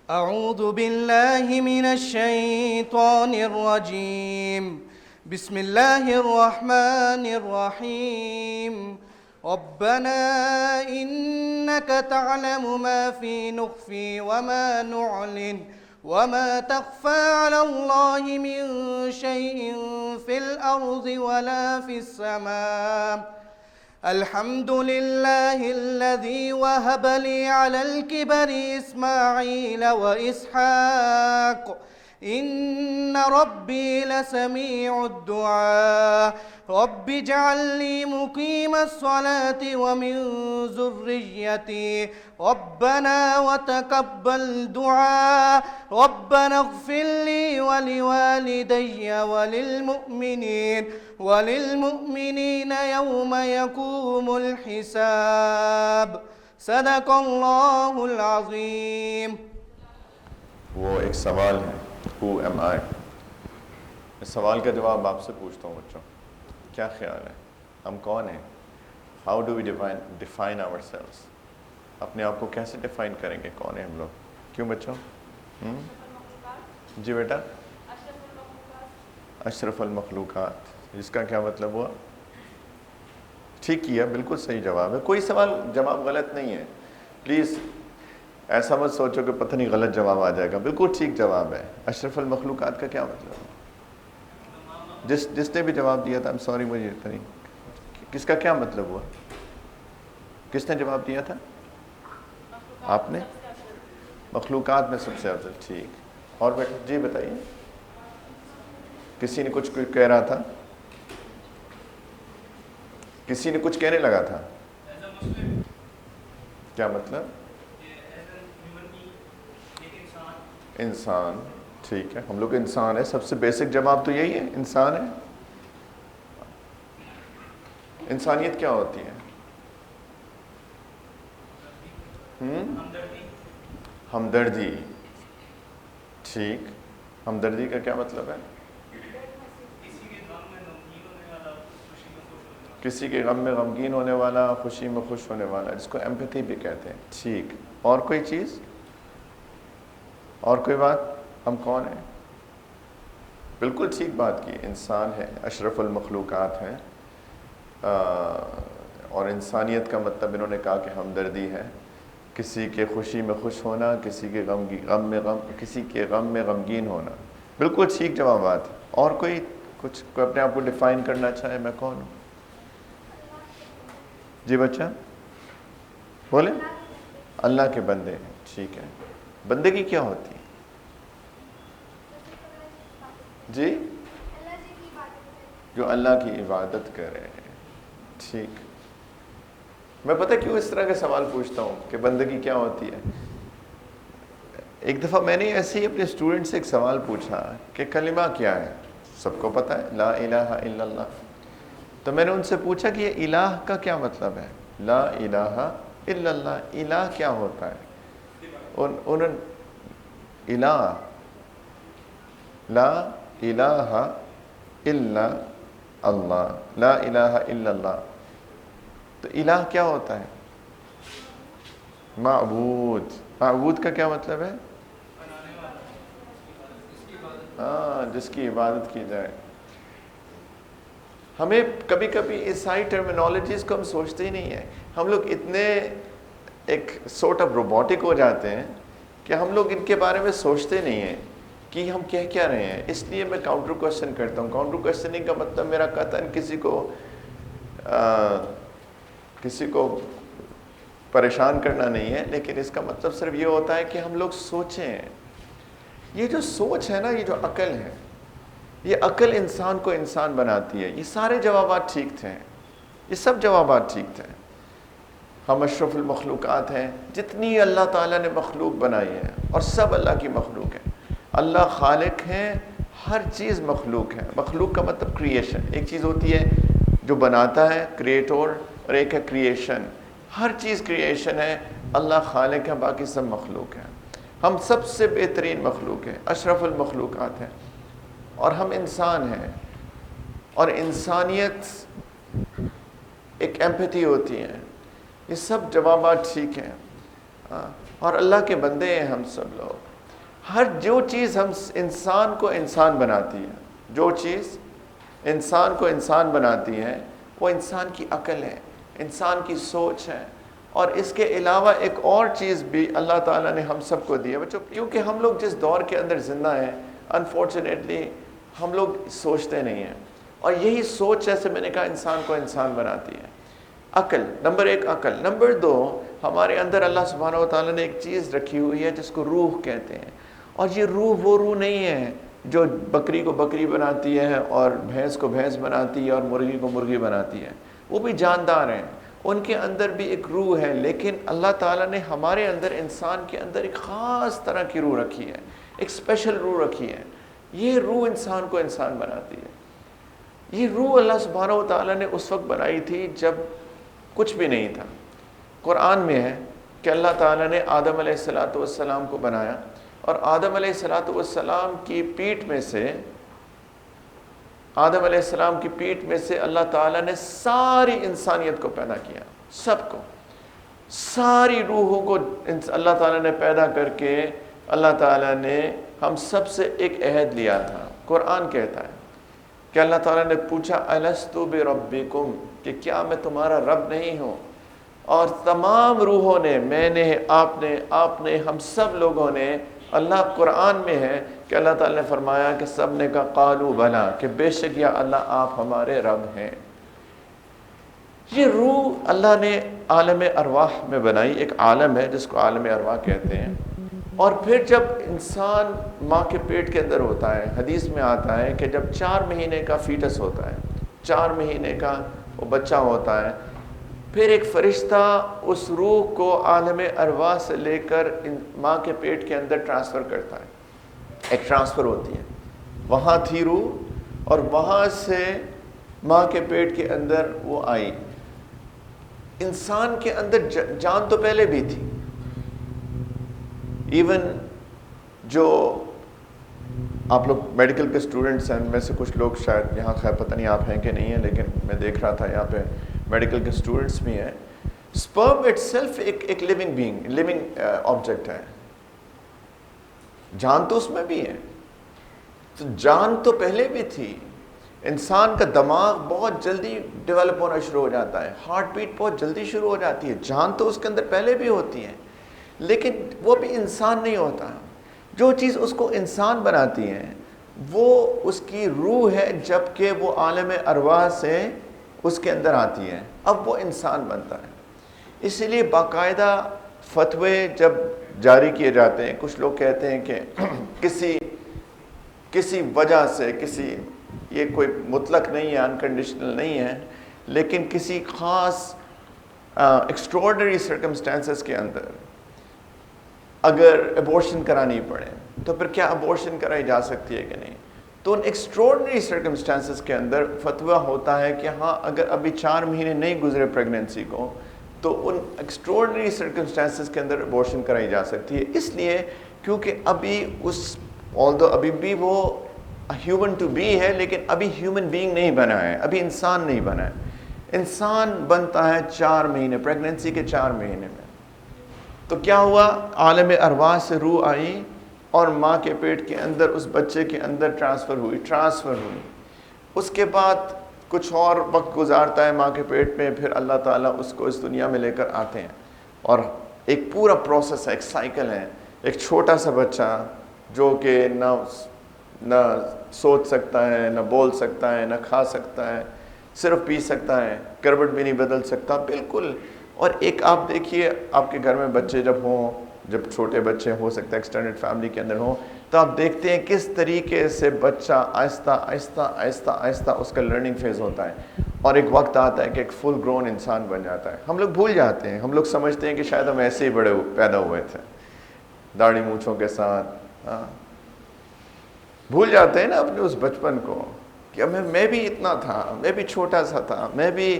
أعوذ بالله من الشيطان الرجيم. بسم الله الرحمن الرحيم. ربنا إنك تعلم ما في نخفي وما نعلن وما تخفى على الله من شيء في الأرض ولا في السماء. الحمد لله الذي وهب لي على الكبر إسماعيل وإسحاق إن ربي لسميع الدعاء. رب اجعل لي مقيم الصلاة ومن ذريتي ربنا وتقبل دعاء. ربنا اغفر لي ولوالدي وللمؤمنين يوم يقوم الحساب. صدق اللہ العظیم. وہ ایک سوال ہے، Who am I؟ اس سوال کا جواب آپ سے پوچھتا ہوں بچوں، کیا خیال ہے؟ ہم کون ہیں؟ How do we define ourselves؟ اپنے آپ کو کیسے ڈیفائن کریں گے؟ کون ہیں ہم لوگ؟ کیوں بچوں؟ جی بیٹا، اشرف المخلوقات، جس کا کیا مطلب ہوا؟ ٹھیک کیا، بالکل صحیح جواب ہے. کوئی سوال جواب غلط نہیں ہے، پلیز ایسا مت سوچو کہ پتہ نہیں غلط جواب آ جائے گا. بالکل ٹھیک جواب ہے. اشرف المخلوقات کا کیا مطلب ہے؟ جس نے بھی جواب دیا تھا، سوری مجھے نہیں، کس کا کیا مطلب ہوا؟ کس نے جواب دیا تھا؟ آپ نے؟ مخلوقات میں سب سے افضل. ٹھیک. اور بیٹا جی بتائیے، کسی نے کچھ کہہ رہا تھا، کسی نے کچھ کہنے لگا تھا. کیا مطلب؟ انسان. ٹھیک ہے، ہم لوگ انسان ہے. سب سے بیسک جواب تو یہی ہے، انسان ہے. انسانیت کیا ہوتی ہے؟ ہمدردی. ٹھیک. ہمدردی کا کیا مطلب ہے؟ کسی کے غم میں غمگین ہونے والا، خوشی میں خوش ہونے والا، جس کو ایمپیتھی بھی کہتے ہیں. ٹھیک. اور کوئی چیز؟ اور کوئی بات؟ ہم کون ہیں؟ بالکل ٹھیک بات کی، انسان ہے، اشرف المخلوقات ہیں. اور انسانیت کا مطلب انہوں نے کہا کہ ہمدردی ہے. کسی کے خوشی میں خوش ہونا، کسی کے غم میں غمگین ہونا. بالکل ٹھیک جوابات. اور کوئی اپنے آپ کو ڈیفائن کرنا چاہے، میں کون ہوں؟ جی بچہ بولے. اللہ کے بندے ہیں. ٹھیک ہے. بندگی کیا ہوتی ہے؟ جی، جو اللہ کی عبادت کرے. ٹھیک. میں پتہ کیوں اس طرح کے سوال پوچھتا ہوں کہ بندگی کیا ہوتی ہے؟ ایک دفعہ میں نے ایسے ہی اپنے اسٹوڈنٹ سے ایک سوال پوچھا کہ کلمہ کیا ہے؟ سب کو پتہ ہے لا الہ الا اللہ. تو میں نے ان سے پوچھا کہ یہ الہ کا کیا مطلب ہے؟ لا الہ الا اللہ، الہ کیا ہوتا ہے؟ انہوں الہ، لا الہ الا اللہ، لا الہ الا اللہ. تو الہ کیا ہوتا ہے؟ معبود. معبود کا کیا مطلب ہے؟ جس کی عبادت کی جائے. ہمیں کبھی کبھی اس ساری ٹرمینالوجیز کو ہم سوچتے ہی نہیں ہیں. ہم لوگ اتنے ایک سورٹ آف روبوٹک ہو جاتے ہیں کہ ہم لوگ ان کے بارے میں سوچتے نہیں ہیں کہ ہم کہہ کیا رہے ہیں. اس لیے میں کاؤنٹر کوشچن کرتا ہوں. کاؤنٹر کوشچننگ کا مطلب میرا قطعاً کسی کو پریشان کرنا نہیں ہے، لیکن اس کا مطلب صرف یہ ہوتا ہے کہ ہم لوگ سوچیں. یہ جو سوچ ہے نا، یہ جو عقل ہے، یہ عقل انسان کو انسان بناتی ہے. یہ سارے جوابات ٹھیک تھے، یہ سب جوابات ٹھیک تھے. ہم اشرف المخلوقات ہیں. جتنی اللہ تعالیٰ نے مخلوق بنائی ہے، اور سب اللہ کی مخلوق ہے. اللہ خالق ہیں، ہر چیز مخلوق ہے. مخلوق کا مطلب کریشن. ایک چیز ہوتی ہے جو بناتا ہے، کریٹور، اور ایک ہے کریشن. ہر چیز کریشن ہے. اللہ خالق ہے، باقی سب مخلوق ہیں. ہم سب سے بہترین مخلوق ہیں، اشرف المخلوقات ہیں. اور ہم انسان ہیں، اور انسانیت ایک ایمپیتھی ہوتی ہے. یہ سب جوابات ٹھیک ہیں. اور اللہ کے بندے ہیں ہم سب لوگ. ہر جو چیز ہم انسان کو انسان بناتی ہے، جو چیز انسان کو انسان بناتی ہے وہ انسان کی عقل ہے، انسان کی سوچ ہے، اور اس کے علاوہ ایک اور چیز بھی اللہ تعالیٰ نے ہم سب کو دی ہے بچوں، کیونکہ ہم لوگ جس دور کے اندر زندہ ہیں انفارچونیٹلی ہم لوگ سوچتے نہیں ہیں، اور یہی سوچ جیسے میں نے کہا انسان کو انسان بناتی ہے۔ عقل، نمبر ایک عقل، نمبر دو ہمارے اندر اللہ سبحانہ و تعالیٰ نے ایک چیز رکھی ہوئی ہے جس کو روح کہتے ہیں، اور یہ روح وہ روح نہیں ہے جو بکری کو بکری بناتی ہے اور بھینس کو بھینس بناتی ہے اور مرغی کو مرغی بناتی ہے، وہ بھی جاندار ہیں، ان کے اندر بھی ایک روح ہے، لیکن اللہ تعالیٰ نے ہمارے اندر، انسان کے اندر ایک خاص طرح کی روح رکھی ہے، ایک اسپیشل روح رکھی ہے، یہ روح انسان کو انسان بناتی ہے۔ یہ روح اللہ سبحانہ و تعالیٰ نے اس وقت بنائی تھی جب کچھ بھی نہیں تھا۔ قرآن میں ہے کہ اللہ تعالیٰ نے آدم علیہ السلام کو بنایا، اور آدم علیہ السلام کی پیٹھ میں سے، آدم علیہ السلام کی پیٹھ میں سے اللہ تعالیٰ نے ساری انسانیت کو پیدا کیا، سب کو، ساری روحوں کو اللہ تعالیٰ نے پیدا کر کے اللہ تعالیٰ نے ہم سب سے ایک عہد لیا تھا۔ قرآن کہتا ہے کہ اللہ تعالیٰ نے پوچھا الستُ بربکم، کہ کیا میں تمہارا رب نہیں ہوں؟ اور تمام روحوں نے، میں نے، آپ نے، ہم سب لوگوں نے، اللہ قرآن میں ہے کہ اللہ تعالیٰ نے فرمایا کہ سب نے کہا قالوا بلا، کہ بے شک یا اللہ آپ ہمارے رب ہیں۔ یہ روح اللہ نے عالم ارواح میں بنائی، ایک عالم ہے جس کو عالم ارواح کہتے ہیں، اور پھر جب انسان ماں کے پیٹ کے اندر ہوتا ہے، حدیث میں آتا ہے کہ جب 4 مہینے کا فیٹس ہوتا ہے، 4 مہینے کا وہ بچہ ہوتا ہے، پھر ایک فرشتہ اس روح کو عالم ارواح سے لے کر ماں کے پیٹ کے اندر ٹرانسفر کرتا ہے، ایک ٹرانسفر ہوتی ہے، وہاں تھی روح اور وہاں سے ماں کے پیٹ کے اندر وہ آئی۔ انسان کے اندر جان تو پہلے بھی تھی، ایون جو آپ لوگ میڈیکل کے اسٹوڈنٹس ہیں، ان میں سے کچھ لوگ شاید یہاں، خیر پتہ نہیں آپ ہیں کہ نہیں ہیں، لیکن میں دیکھ رہا تھا یہاں پہ میڈیکل کے اسٹوڈنٹس بھی ہیں۔ سپرم اٹ سیلف ایک لیونگ بینگ، لیونگ آبجیکٹ ہے، جان تو اس میں بھی ہے، تو جان تو پہلے بھی تھی۔ انسان کا دماغ بہت جلدی ڈیولپ ہونا شروع ہو جاتا ہے، ہارٹ بیٹ بہت جلدی شروع ہو جاتی ہے، جان تو اس کے اندر پہلے بھی ہوتی ہے، لیکن وہ بھی انسان نہیں ہوتا۔ جو چیز اس کو انسان بناتی ہے وہ اس کی روح ہے، جبکہ وہ عالم ارواح سے اس کے اندر آتی ہے، اب وہ انسان بنتا ہے۔ اسی لیے باقاعدہ فتوے جب جاری کیے جاتے ہیں، کچھ لوگ کہتے ہیں کہ کسی وجہ سے، یہ کوئی مطلق نہیں ہے، انکنڈیشنل نہیں ہے، لیکن کسی خاص ایکسٹراڈنری سرکمسٹانسز کے اندر اگر ابورشن کرانی پڑے تو پھر کیا ابورشن کرائی جا سکتی ہے کہ نہیں؟ تو ان ایکسٹراڈنری سرکمسٹانسز کے اندر فتویٰ ہوتا ہے کہ ہاں، اگر ابھی 4 مہینے نہیں گزرے پریگننسی کو تو ان ایکسٹراڈنری سرکمسٹانسز کے اندر ابورشن کرائی جا سکتی ہے، اس لیے کیونکہ ابھی ابھی بھی وہ ہیومن ٹو بی ہے، لیکن ابھی ہیومن بینگ نہیں بنا ہے، ابھی انسان نہیں بنا ہے۔ انسان بنتا ہے 4 مہینے، پریگننسی کے 4 مہینے میں۔ تو کیا ہوا؟ عالم ارواح سے روح آئی اور ماں کے پیٹ کے اندر اس بچے کے اندر ٹرانسفر ہوئی۔ اس کے بعد کچھ اور وقت گزارتا ہے ماں کے پیٹ میں، پھر اللہ تعالیٰ اس کو اس دنیا میں لے کر آتے ہیں، اور ایک پورا پروسیس ہے، ایک سائیکل ہے۔ ایک چھوٹا سا بچہ جو کہ نہ سوچ سکتا ہے، نہ بول سکتا ہے، نہ کھا سکتا ہے، صرف پی سکتا ہے، کروٹ بھی نہیں بدل سکتا، بالکل۔ اور ایک آپ دیکھیے، آپ کے گھر میں بچے جب چھوٹے بچے ہو سکتا ہے ایکسٹینڈڈ فیملی کے اندر ہوں، تو آپ دیکھتے ہیں کس طریقے سے بچہ آہستہ آہستہ آہستہ آہستہ اس کا لرننگ فیز ہوتا ہے، اور ایک وقت آتا ہے کہ ایک فل گرون انسان بن جاتا ہے۔ ہم لوگ بھول جاتے ہیں، ہم لوگ سمجھتے ہیں کہ شاید ہم ایسے ہی پیدا ہوئے تھے داڑھی مونچھوں کے ساتھ، بھول جاتے ہیں نا اپنے اس بچپن کو کہ میں بھی اتنا تھا، میں بھی چھوٹا سا تھا، میں بھی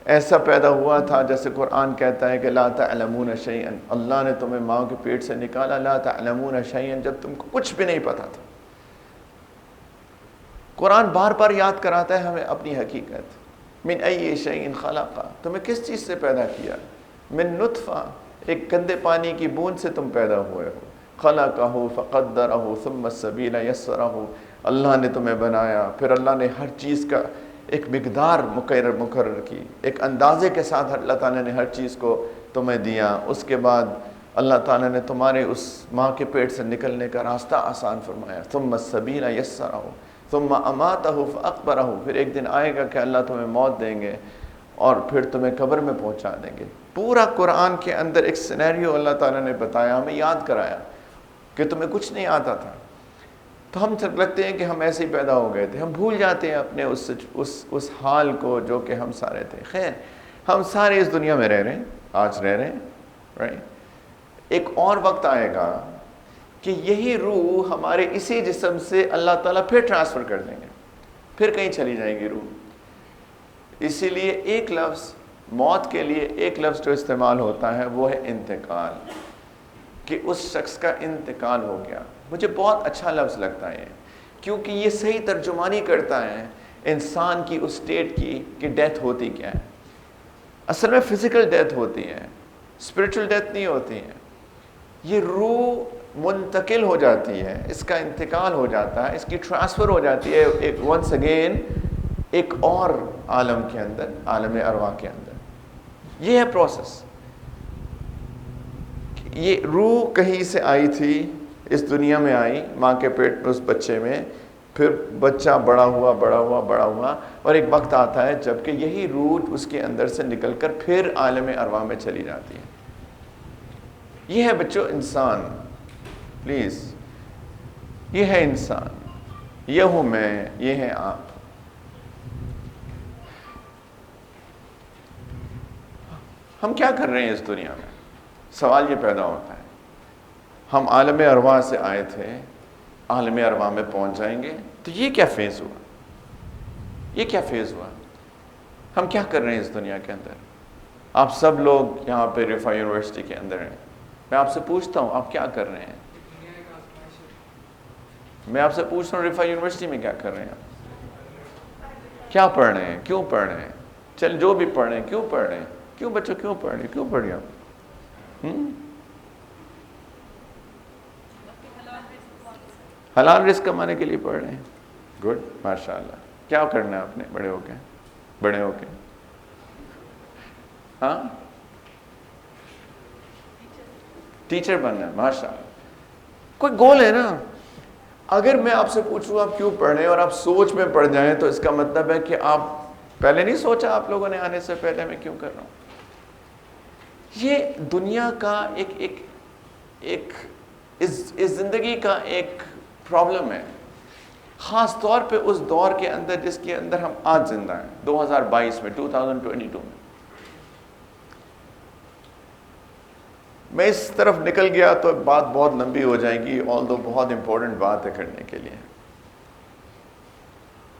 ایسا پیدا ہوا تھا، جیسے قرآن کہتا ہے کہ لا تعلمون شیئا، اللہ نے تمہیں ماں کے پیٹ سے نکالا، لا تعلمون شیئا، جب تم کو کچھ بھی نہیں پتا تھا۔ قرآن بار بار یاد کراتا ہے ہمیں اپنی حقیقت، من ای شیء خلق، تمہیں کس چیز سے پیدا کیا؟ من نطفہ، ایک گندے پانی کی بوند سے تم پیدا ہوئے ہو، خلقہ فقدرہ ثم السبیل یسرہ، اللہ نے تمہیں بنایا، پھر اللہ نے ہر چیز کا ایک مقدار مقرر کی، ایک اندازے کے ساتھ اللہ تعالیٰ نے ہر چیز کو تمہیں دیا۔ اس کے بعد اللہ تعالیٰ نے تمہارے اس ماں کے پیٹ سے نکلنے کا راستہ آسان فرمایا، ثم السبیل یسرہ ثم اماتہ فاقبرہ، پھر ایک دن آئے گا کہ اللہ تمہیں موت دیں گے اور پھر تمہیں قبر میں پہنچا دیں گے۔ پورا قرآن کے اندر ایک سینیریو اللہ تعالیٰ نے بتایا، ہمیں یاد کرایا کہ تمہیں کچھ نہیں آتا تھا، تو ہم سب لگتے ہیں کہ ہم ایسے ہی پیدا ہو گئے تھے، ہم بھول جاتے ہیں اپنے اس حال کو جو کہ ہم سارے تھے۔ خیر، ہم سارے اس دنیا میں رہ رہے ہیں، آج رہ رہے ہیں، رائٹ؟ ایک اور وقت آئے گا کہ یہی روح ہمارے اسی جسم سے اللہ تعالیٰ پھر ٹرانسفر کر دیں گے، پھر کہیں چلی جائے گی روح۔ اسی لیے ایک لفظ موت کے لیے ایک لفظ جو استعمال ہوتا ہے وہ ہے انتقال، کہ اس شخص کا انتقال ہو گیا۔ مجھے بہت اچھا لفظ لگتا ہے کیونکہ یہ صحیح ترجمانی کرتا ہے انسان کی اس سٹیٹ کی کہ ڈیتھ ہوتی کیا ہے۔ اصل میں فزیکل ڈیتھ ہوتی ہے، اسپرچل ڈیتھ نہیں ہوتی ہے۔ یہ روح منتقل ہو جاتی ہے، اس کا انتقال ہو جاتا ہے، اس کی ٹرانسفر ہو جاتی ہے ایک ونس اگین ایک اور عالم کے اندر، عالم ارواح کے اندر۔ یہ ہے پروسیس۔ یہ روح کہیں سے آئی تھی، اس دنیا میں آئی، ماں کے پیٹ میں اس بچے میں، پھر بچہ بڑا ہوا اور ایک وقت آتا ہے جب کہ یہی روح اس کے اندر سے نکل کر پھر عالم ارواح میں چلی جاتی ہے۔ یہ ہے بچوں انسان، پلیز، یہ ہے انسان، یہ ہوں میں، یہ ہے آپ۔ ہم کیا کر رہے ہیں اس دنیا میں؟ سوال یہ پیدا ہوتا ہے۔ ہم عالم ارواح سے آئے تھے، عالم ارواح میں پہنچ جائیں گے، تو یہ کیا فیز ہوا؟ یہ کیا فیز ہوا؟ ہم کیا کر رہے ہیں اس دنیا کے اندر؟ آپ سب لوگ یہاں پہ رفا یونیورسٹی کے اندر ہیں، میں آپ سے پوچھتا ہوں آپ کیا کر رہے ہیں؟ میں آپ سے پوچھتا ہوں رفا یونیورسٹی میں کیا کر رہے ہیں؟ کیا پڑھ رہے ہیں؟ کیوں پڑھ رہے ہیں؟ چل جو بھی پڑھ رہے ہیں کیوں پڑھ رہے ہیں؟ کیوں بچوں کیوں پڑھ رہے ہیں؟ کیوں پڑھ رہے ہیں آپ؟ حلال رزق کمانے کے لیے پڑھ رہے ہیں، گڈ، ماشاء اللہ۔ کیا کرنا ہے آپ نے بڑے ہو کے؟ ہاں، ٹیچر بننا ہے، ماشاء اللہ۔ کوئی گول ہے نا۔ اگر میں آپ سے پوچھوں آپ کیوں پڑھ رہے ہیں اور آپ سوچ میں پڑ جائیں تو اس کا مطلب ہے کہ آپ پہلے نہیں سوچا، آپ لوگوں نے آنے سے پہلے میں کیوں کر رہا ہوں۔ یہ دنیا کا ایک اس زندگی کا ایک پرابلم ہے، خاص طور پہ اس دور کے اندر جس کے اندر ہم آج زندہ ہیں، 2022 میں، 2022 میں۔ میں اس طرف نکل گیا تو بات بہت لمبی ہو جائے گی، although بہت امپورٹنٹ بات ہے کرنے کے لیے۔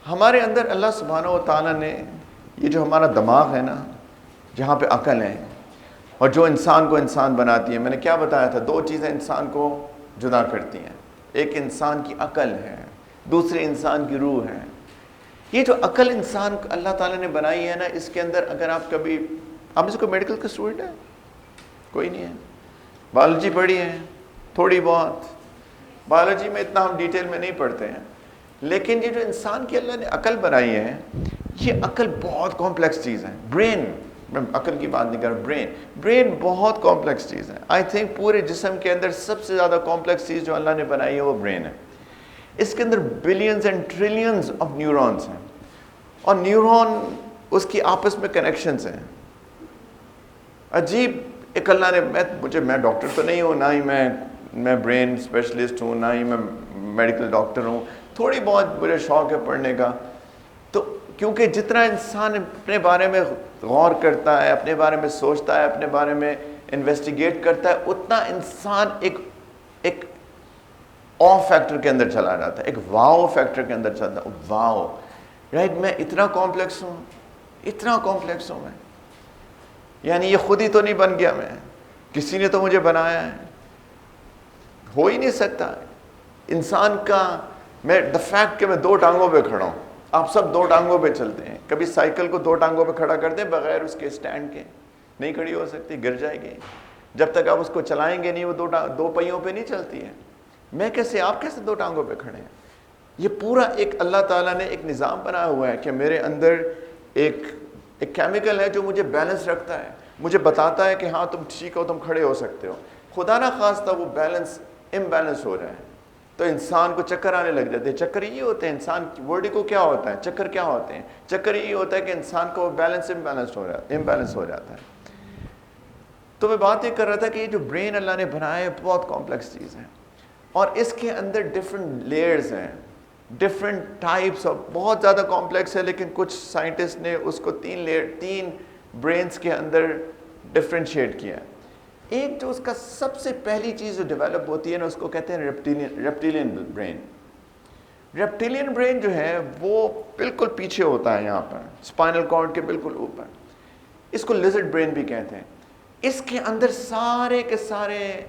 ہمارے اندر اللہ سبحانہ و تعالیٰ نے یہ جو ہمارا دماغ ہے نا، جہاں پہ عقل ہے اور جو انسان کو انسان بناتی ہے، میں نے کیا بتایا تھا؟ دو چیزیں انسان کو جدا کرتی ہیں، ایک انسان کی عقل ہے، دوسری انسان کی روح ہے۔ یہ جو عقل انسان اللہ تعالیٰ نے بنائی ہے نا، اس کے اندر اگر آپ کبھی، آپ اس کو میڈیکل کا اسٹوڈنٹ ہے؟ کوئی نہیں ہے؟ بایولوجی پڑھی ہے تھوڑی بہت؟ بایولوجی میں اتنا ہم ڈیٹیل میں نہیں پڑھتے ہیں، لیکن یہ جو انسان کی اللہ نے عقل بنائی ہے، یہ عقل بہت کمپلیکس چیز ہے۔ برین، میں عقل کی بات نہیں کر رہا، برین بہت کمپلیکس چیز ہے۔ آئی تھنک پورے جسم کے اندر سب سے زیادہ کمپلیکس چیز جو اللہ نے بنائی ہے وہ برین ہے۔ اس کے اندر billions and trillions of neurons ہیں، اور نیورون اس کی آپس میں کنیکشنز ہیں۔ عجیب ایک اللہ نے، میں ڈاکٹر تو نہیں ہوں، نہ ہی میں برین اسپیشلسٹ ہوں، نہ ہی میں میڈیکل ڈاکٹر ہوں، تھوڑی بہت مجھے شوق ہے پڑھنے کا۔ تو کیونکہ جتنا انسان اپنے بارے میں غور کرتا ہے، اپنے بارے میں سوچتا ہے، اپنے بارے میں انویسٹیگیٹ کرتا ہے، اتنا انسان ایک او فیکٹر کے اندر چلا جاتا ہے، ایک واؤ فیکٹر کے اندر چلتا ہے۔ واؤ، رائٹ، میں اتنا کمپلیکس ہوں میں، یعنی یہ خود ہی تو نہیں بن گیا، میں کسی نے تو مجھے بنایا ہے، ہو ہی نہیں سکتا انسان کا۔ میں دا فیکٹ کہ میں دو ٹانگوں پہ کھڑا ہوں، آپ سب دو ٹانگوں پہ چلتے ہیں، کبھی سائیکل کو دو ٹانگوں پہ کھڑا کرتے ہیں بغیر اس کے سٹینڈ کے؟ نہیں کھڑی ہو سکتی، گر جائے گی۔ جب تک آپ اس کو چلائیں گے نہیں وہ دو پہیوں پہ نہیں چلتی ہے. میں کیسے، آپ کیسے دو ٹانگوں پہ کھڑے ہیں؟ یہ پورا ایک اللہ تعالیٰ نے ایک نظام بنایا ہوا ہے کہ میرے اندر ایک کیمیکل ہے جو مجھے بیلنس رکھتا ہے، مجھے بتاتا ہے کہ ہاں تم ٹھیک ہو، تم کھڑے ہو سکتے ہو. خدا نہ خواستہ وہ بیلنس امبیلنس ہو جائے تو انسان کو چکر آنے لگ جاتے ہیں. چکر یہ ہوتے ہیں انسان کی باڈی کو، کیا ہوتا ہے چکر، کیا ہوتے ہیں چکر؟ یہ ہوتا ہے کہ انسان کو بیلنس امبیلنس ہو جاتا ہے. تو میں بات یہ کر رہا تھا کہ یہ جو برین اللہ نے بنایا ہے بہت کمپلیکس چیز ہے، اور اس کے اندر ڈفرینٹ لیئرز ہیں، ڈفرینٹ ٹائپس آف، بہت زیادہ کمپلیکس ہے. لیکن کچھ سائنٹسٹ نے اس کو تین برینز کے اندر ڈفرینشیٹ کیا ہے. ایک جو اس کا سب سے پہلی چیز جو ڈیولپ ہوتی ہے نا، اس کو کہتے ہیں ریپٹیلین برین. ریپٹیلین برین جو ہے وہ بالکل پیچھے ہوتا ہے، یہاں پر اسپائنل کارڈ کے بالکل اوپر. اس کو لیزرڈ برین بھی کہتے ہیں. اس کے اندر سارے کے سارے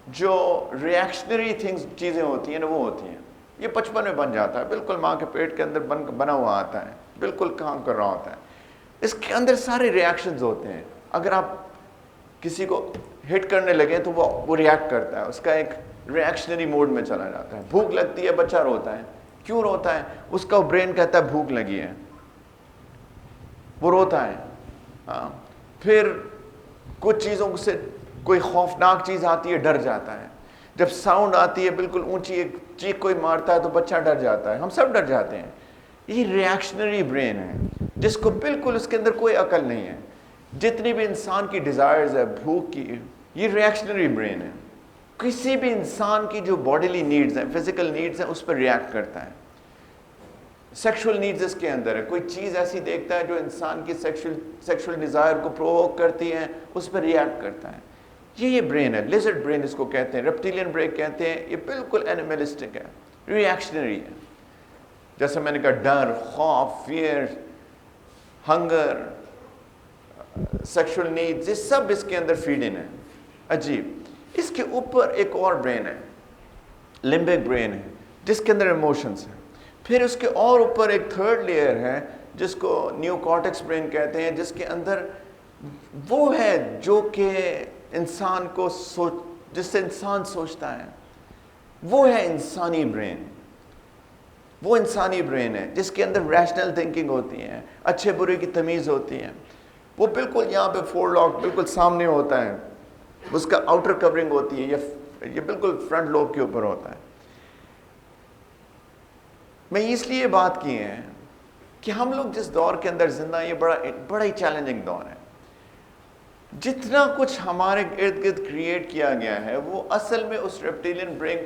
جو ریئیکشنری چیزیں ہوتی ہیں نا وہ ہوتی ہیں. یہ بچپن میں بن جاتا ہے، بالکل ماں کے پیٹ کے اندر بنا ہوا آتا ہے، بالکل کام کر رہا ہوتا ہے. اس کے اندر سارے ریئیکشنز ہوتے ہیں. اگر آپ کسی کو ہٹ کرنے لگے تو وہ ریئیکٹ کرتا ہے، اس کا ایک ریئیکشنری موڈ میں چلا جاتا ہے. بھوک لگتی ہے، بچہ روتا ہے. کیوں روتا ہے؟ اس کا برین کہتا ہے بھوک لگی ہے، وہ روتا ہے. ہاں، پھر کچھ چیزوں سے کوئی خوفناک چیز آتی ہے، ڈر جاتا ہے. جب ساؤنڈ آتی ہے بالکل اونچی، ایک چیخ کوئی مارتا ہے تو بچہ ڈر جاتا ہے. ہم سب ڈر جاتے ہیں. یہ ریئیکشنری برین ہے جس کو بالکل اس کے اندر کوئی عقل نہیں ہے. جتنی بھی انسان کی ڈیزائرز ہے، بھوک کی، یہ ریئیکشنری برین ہے. کسی بھی انسان کی جو باڈیلی نیڈز ہیں، فزیکل نیڈز ہیں، اس پر ریئیکٹ کرتا ہے. سیکشول نیڈز اس کے اندر ہے. کوئی چیز ایسی دیکھتا ہے جو انسان کی سیکشول ڈیزائر کو پرووک کرتی ہے، اس پر ریئیکٹ کرتا ہے. یہ برین ہے، لیزرڈ برین اس کو کہتے ہیں، ریپٹیلین برین کہتے ہیں. یہ بالکل اینیملسٹک ہے، ریئیکشنری ہے. جیسے میں نے کہا، ڈر، خوف، فیئر، ہنگر، سیکشول نیڈز، یہ سب اس کے اندر فیڈ ان ہے. عجیب. اس کے اوپر ایک اور برین ہے، لمبک برین ہے، جس کے اندر ایموشنز ہیں. پھر اس کے اور اوپر ایک تھرڈ لیئر ہے جس کو نیو کارٹیکس برین کہتے ہیں، جس کے اندر وہ ہے جو کہ انسان کو جس سے انسان سوچتا ہے. وہ ہے انسانی برین. وہ انسانی برین ہے جس کے اندر ریشنل تھنکنگ ہوتی ہے، اچھے برے کی تمیز ہوتی ہے. وہ بالکل یہاں پہ فور لاک بالکل سامنے ہوتا ہے، اس کا آؤٹر کورنگ ہوتی ہے، یہ بالکل فرنٹ لوب کے اوپر ہوتا ہے. میں اس لیے بات کی ہے کہ ہم لوگ جس دور کے اندر زندہ ہیں، یہ بڑا ہی چیلنجنگ دور ہے. جتنا کچھ ہمارے ارد گرد کریٹ کیا گیا ہے وہ اصل میں اس ریپٹیلین برین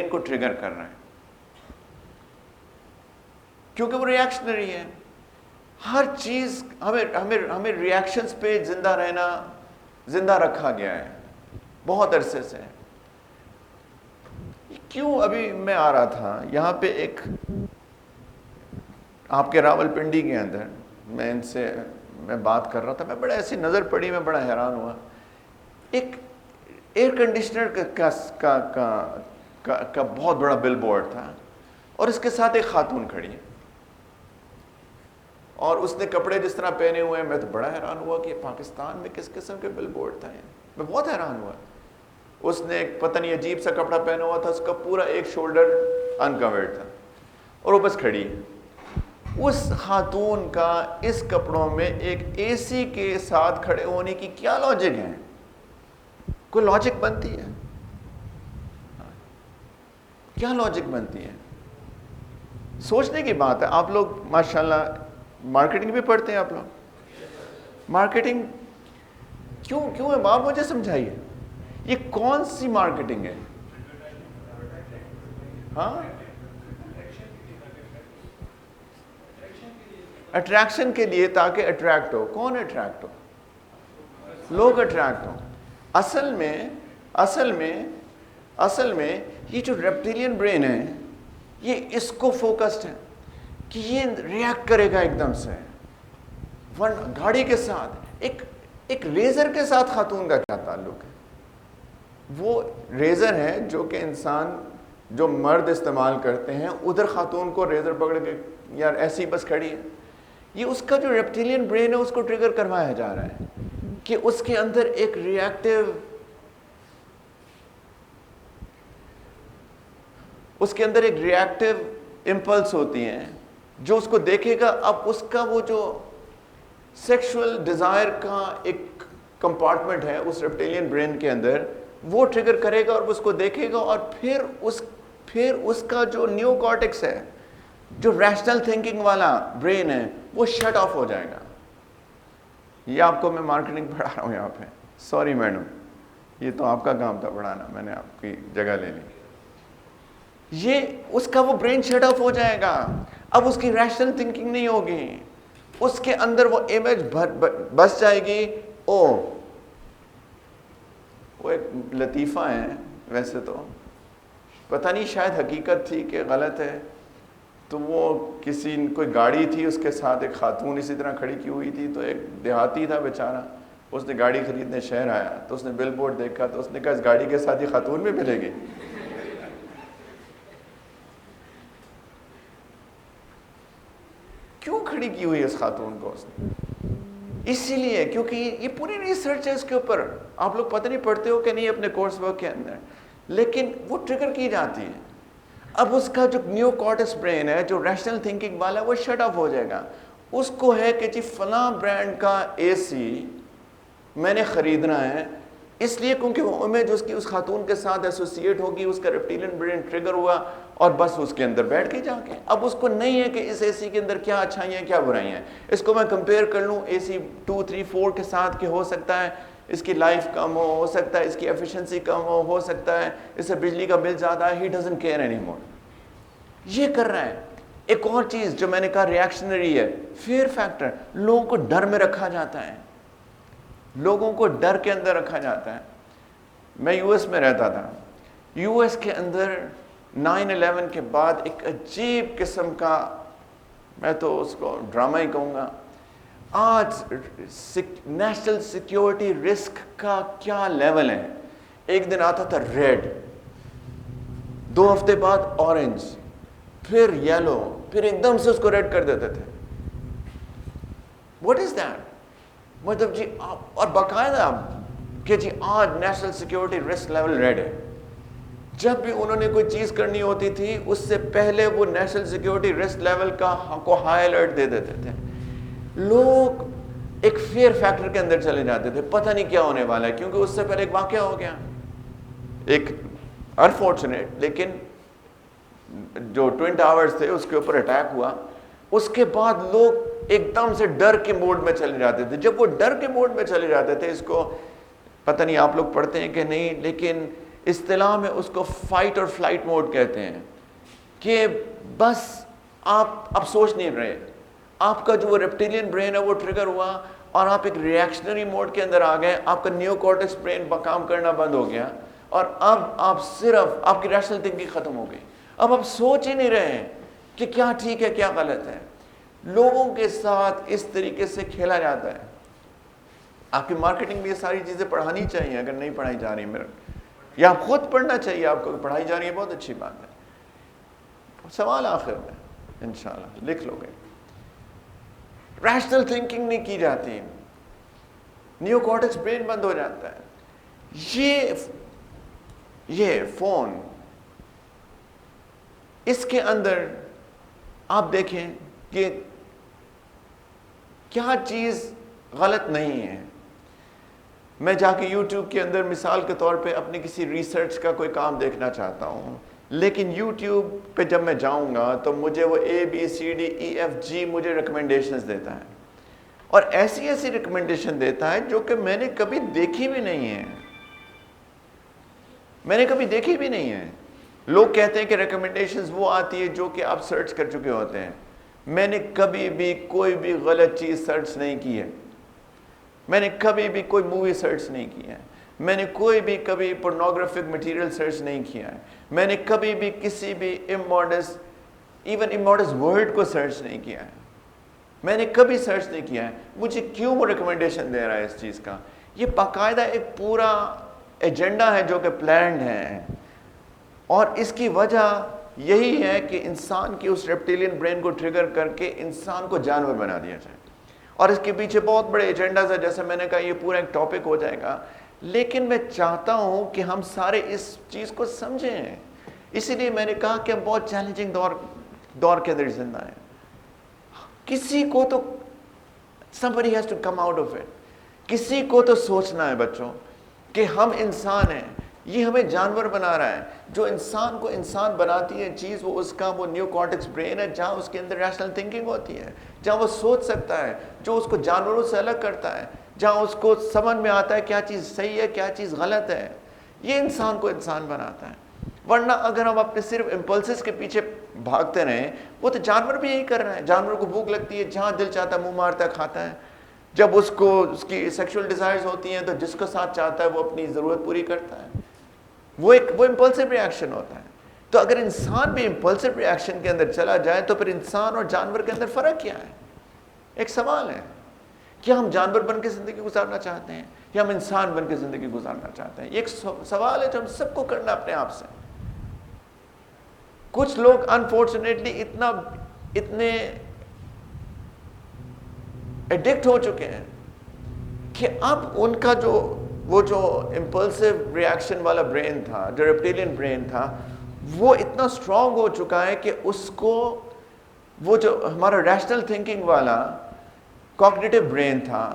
کو ٹریگر کر رہا ہے، کیونکہ وہ ریئیکشنری ہے. ہر چیز ہمیں ریئیکشنز پہ زندہ رکھا گیا ہے بہت عرصے سے. کیوں؟ ابھی میں آ رہا تھا یہاں پہ ایک آپ کے راول پنڈی کے اندر، میں بات کر رہا تھا، میں بڑا ایسی نظر پڑی، میں بڑا حیران ہوا. ایک ایئر کنڈیشنر کا بہت بڑا بل بورڈ تھا، اور اس کے ساتھ ایک خاتون کھڑی ہے، اور اس نے کپڑے جس طرح پہنے ہوئے ہیں. میں تو بڑا حیران ہوا کہ پاکستان میں کس قسم کے بل بورڈ تھا. میں بہت حیران ہوا. اس نے ایک پتہ نہیں عجیب سا کپڑا پہنا ہوا تھا، اس کا پورا ایک شولڈر انکورڈ تھا، اور وہ بس کھڑی ہے. اس خاتون کا اس کپڑوں میں ایک اے سی کے ساتھ کھڑے ہونے کی کیا لاجک ہے؟ کوئی لاجک بنتی ہے؟ کیا لاجک بنتی ہے؟ سوچنے کی بات ہے. آپ لوگ ماشاءاللہ مارکیٹنگ بھی پڑھتے ہیں. آپ لوگ مارکیٹنگ کیوں ہے؟ آپ مجھے سمجھائیے، یہ کون سی مارکیٹنگ ہے؟ ہاں، اٹریکشن کے لیے، تاکہ اٹریکٹ ہو. کون اٹریکٹ ہو؟ لوگ اٹریکٹ ہوں. اصل میں یہ جو ریپٹیلین برین ہے، یہ اس کو فوکسڈ ہے کہ یہ ریئیکٹ کرے گا ایک دم سے. گاڑی کے ساتھ ایک ریزر کے ساتھ خاتون کا کیا تعلق ہے؟ وہ ریزر ہے جو کہ جو مرد استعمال کرتے ہیں، ادھر خاتون کو ریزر پکڑ کے یار ایسی بس کھڑی ہے. یہ اس کا جو ریپٹیلین برین ہے اس کو ٹریگر کروایا جا رہا ہے کہ اس کے اندر ایک ریئیکٹیو اس کے اندر ایک ریئیکٹیو امپلس ہوتی ہیں جو اس کو دیکھے گا. اب اس کا وہ جو سیکشول ڈیزائر کا ایک کمپارٹمنٹ ہے اس ریپٹیلین برین کے اندر, وہ ٹریگر کرے گا اور اس کو دیکھے گا, اور پھر اس کا جو نیو کارٹیکس ہے, جو ریشنل تھنکنگ والا برین ہے, وہ شٹ آف ہو جائے گا. یہ آپ کو میں مارکیٹنگ پڑھا رہا ہوں یہاں پہ, سوری میڈم, یہ تو آپ کا کام تھا پڑھانا, میں نے آپ کی جگہ لے لی. یہ اس کا وہ برین شٹ آف ہو جائے گا. اب اس کی ریشنل تھنکنگ نہیں ہوگی, اس کے اندر وہ امیج بس جائے گی. وہ ایک لطیفہ ہے ویسے تو, پتہ نہیں شاید حقیقت تھی کہ غلط ہے. تو وہ کوئی گاڑی تھی, اس کے ساتھ ایک خاتون اسی طرح کھڑی کی ہوئی تھی. تو ایک دیہاتی تھا بیچارہ, اس نے گاڑی خریدنے شہر آیا, تو اس نے بل بورڈ دیکھا, تو اس نے کہا اس گاڑی کے ساتھ یہ خاتون بھی ملے گی. کیوں کھڑی کی ہوئی اس خاتون کو اس نے؟ اسی لیے کیونکہ یہ پوری ریسرچ ہے اس کے اوپر. آپ لوگ پتہ نہیں پڑھتے ہو کہ نہیں اپنے کورس ورک کے اندر, لیکن وہ ٹریگر کی جاتی ہے. اب اس کا جو نیو کارٹیکس برین ہے, جو ریشنل تھنکنگ والا, وہ شٹ آف ہو جائے گا. اس کو ہے کہ جی فلاں برانڈ کا اے سی میں نے خریدنا ہے, اس لیے کیونکہ وہ امیج اس کی اس خاتون کے ساتھ ایسوسیٹ ہوگی, اس کا ریپٹیلین برین ٹریگر ہوا, اور بس اس کے اندر بیٹھ کے جا کے. اب اس کو نہیں ہے کہ اس اے سی کے اندر کیا اچھائیاں ہیں کیا برائیاں ہیں. اس کو میں کمپیئر کر لوں اے سی 2, 3, 4 کے ساتھ, کہ ہو سکتا ہے اس کی لائف کم ہو سکتا ہے اس کی ایفیشنسی کم ہو سکتا ہے اس سے بجلی کا بل زیادہ ہے. He doesn't care any more. یہ کر رہا ہے. ایک اور چیز جو میں نے کہا ریئیکشنری ہے, فیئر فیکٹر. لوگوں کو ڈر میں رکھا جاتا ہے, لوگوں کو ڈر کے اندر رکھا جاتا ہے. میں یو ایس میں رہتا تھا. یو ایس کے اندر 9/11 کے بعد ایک عجیب قسم کا, میں تو اس کو ڈرامہ ہی کہوں گا, آج نیشنل سیکیورٹی رسک کا کیا لیول ہے. ایک دن آتا تھا ریڈ, 2 ہفتے بعد اورنج, پھر یلو, پھر ایک دم سے اس کو ریڈ کر دیتے تھے. What is that? مطلب جی اور باقاعدہ کہ جی آج national security risk level red ہے. جب بھی انہوں نے کوئی چیز کرنی ہوتی تھی اس سے پہلے وہ نیشنل سیکیورٹی رسک لیول کو ہائی الرٹ دے دیتے تھے. لوگ ایک فیئر فیکٹر کے اندر چلے جاتے تھے, پتہ نہیں کیا ہونے والا ہے, کیونکہ اس سے پہلے ایک واقعہ ہو گیا, ایک انفارچونیٹ, لیکن جو ٹوئن ٹاورز تھے اس کے اوپر اٹیک ہوا. اس کے بعد لوگ ایک دم سے ڈر کے موڈ میں چلے جاتے تھے. جب وہ ڈر کے موڈ میں چلے جاتے تھے, اس کو پتہ نہیں آپ لوگ پڑھتے ہیں کہ نہیں, لیکن اصطلاح میں اس کو فائٹ اور فلائٹ موڈ کہتے ہیں, کہ بس آپ اب سوچ نہیں رہے, آپ کا جو وہ ریپٹیلین برین ہے وہ ٹریگر ہوا اور آپ ایک ریئیکشنری موڈ کے اندر آ گئے. آپ کا نیو کارٹیکس برین کام کرنا بند ہو گیا, اور اب آپ صرف, آپ کی ریشنل تھنکنگ ختم ہو گئی. اب آپ سوچ ہی نہیں رہے ہیں کہ کیا ٹھیک ہے کیا غلط ہے. لوگوں کے ساتھ اس طریقے سے کھیلا جاتا ہے. آپ کی مارکیٹنگ میں یہ ساری چیزیں پڑھانی چاہیے, اگر نہیں پڑھائی جا رہی میرا, یا خود پڑھنا چاہیے آپ کو. پڑھائی جا رہی ہے بہت اچھی بات ہے. سوال آخر میں انشاءاللہ لکھ لو گے. ریشنل تھنکنگ نہیں کی جاتی, نیو کارٹیکس برین بند ہو جاتا ہے. یہ فون, اس کے اندر آپ دیکھیں کہ کیا چیز غلط نہیں ہے. میں جا کے یوٹیوب کے اندر مثال کے طور پہ اپنی کسی ریسرچ کا کوئی کام دیکھنا چاہتا ہوں, لیکن یوٹیوب پہ جب میں جاؤں گا تو مجھے وہ ABCDEFG مجھے ریکمنڈیشنز دیتا ہے, اور ایسی ایسی ریکمنڈیشن دیتا ہے جو کہ میں نے کبھی دیکھی بھی نہیں ہے. میں نے کبھی دیکھی بھی نہیں ہے. لوگ کہتے ہیں کہ ریکمنڈیشنز وہ آتی ہے جو کہ آپ سرچ کر چکے ہوتے ہیں. میں نے کبھی بھی کوئی بھی غلط چیز سرچ نہیں کی ہے. میں نے کبھی بھی کوئی مووی سرچ نہیں کی ہے. میں نے کوئی بھی کبھی پورنوگرافک مٹیریل سرچ نہیں کیا ہے. میں نے کبھی بھی کسی بھی ایون ورڈ کو سرچ نہیں کیا ہے. میں نے کبھی سرچ نہیں کیا ہے. مجھے کیوں وہ ریکمنڈیشن دے رہا ہے اس چیز کا؟ یہ باقاعدہ ایک پورا ایجنڈا ہے جو کہ پلانڈ ہے, اور اس کی وجہ یہی ہے کہ انسان کی اس ریپٹیلین برین کو ٹریگر کر کے انسان کو جانور بنا دیا جائے. اور اس کے پیچھے بہت بڑے ایجنڈاز ہیں, جیسے میں نے کہا یہ پورا ایک ٹاپک ہو جائے گا. لیکن میں چاہتا ہوں کہ ہم سارے اس چیز کو سمجھیں اسی لیے میں نے کہا کہ ہم بہت چیلنجنگ دور کے اندر زندہ ہیں. کسی کو تو somebody has to come out of it. کسی کو تو سوچنا ہے بچوں کہ ہم انسان ہیں. یہ ہمیں جانور بنا رہا ہے. جو انسان کو انسان بناتی ہے چیز وہ اس کا وہ نیو کارٹیکس برین ہے, جہاں اس کے اندر ریشنل تھنکنگ ہوتی ہے, جہاں وہ سوچ سکتا ہے, جو اس کو جانوروں سے الگ کرتا ہے, جہاں اس کو سمجھ میں آتا ہے کیا چیز صحیح ہے کیا چیز غلط ہے. یہ انسان کو انسان بناتا ہے. ورنہ اگر ہم اپنے صرف امپلسز کے پیچھے بھاگتے رہیں, وہ تو جانور بھی یہی کر رہے ہیں. جانور کو بھوک لگتی ہے, جہاں دل چاہتا ہے منہ مارتا ہے کھاتا ہے. جب اس کو اس کی سیکشول ڈیزائرز ہوتی ہیں تو جس کو ساتھ چاہتا ہے وہ اپنی ضرورت پوری کرتا ہے. وہ امپلسو ریئیکشن ہوتا ہے. تو اگر انسان بھی امپلسو ریئیکشن کے اندر چلا جائے تو پھر انسان اور جانور کے اندر فرق کیا ہے؟ ایک سوال ہے, کیا ہم جانور بن کے زندگی گزارنا چاہتے ہیں یا ہم انسان بن کے زندگی گزارنا چاہتے ہیں؟ یہ ایک سوال ہے جو ہم سب کو کرنا اپنے آپ سے. کچھ لوگ انفارچونیٹلی اتنے ایڈکٹ ہو چکے ہیں کہ اب ان کا وہ جو امپلسو ریئیکشن والا برین تھا, جو ریپٹیلین برین تھا, وہ اتنا اسٹرانگ ہو چکا ہے کہ اس کو وہ جو ہمارا ریشنل تھنکنگ والا کوگنیٹو برین تھا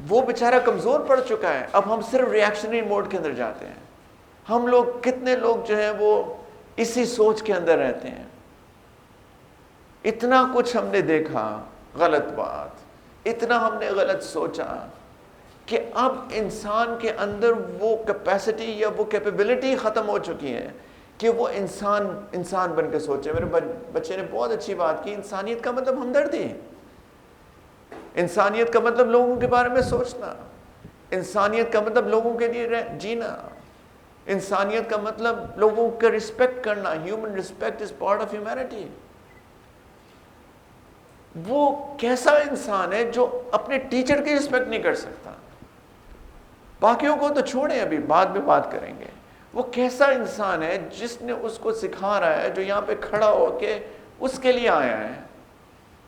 وہ بیچارہ کمزور پڑ چکا ہے. اب ہم صرف ریئیکشنری موڈ کے اندر جاتے ہیں. ہم لوگ کتنے لوگ جو ہیں وہ اسی سوچ کے اندر رہتے ہیں. اتنا کچھ ہم نے دیکھا غلط بات, اتنا ہم نے غلط سوچا کہ اب انسان کے اندر وہ کیپیسٹی یا وہ کیپیبلٹی ختم ہو چکی ہے کہ وہ انسان بن کے سوچے. میرے بچے نے بہت اچھی بات کی, انسانیت کا مطلب ہمدردی, انسانیت کا مطلب لوگوں کے بارے میں سوچنا, انسانیت کا مطلب لوگوں کے لیے جینا, انسانیت کا مطلب لوگوں کا رسپیکٹ کرنا. Human respect is part of humanity. وہ کیسا انسان ہے جو اپنے ٹیچر کی رسپیکٹ نہیں کر سکتا؟ باقیوں کو تو چھوڑیں, ابھی بعد میں بات کریں گے. وہ کیسا انسان ہے جس نے اس کو سکھا رہا ہے, جو یہاں پہ کھڑا ہو کے اس کے لیے آیا ہے,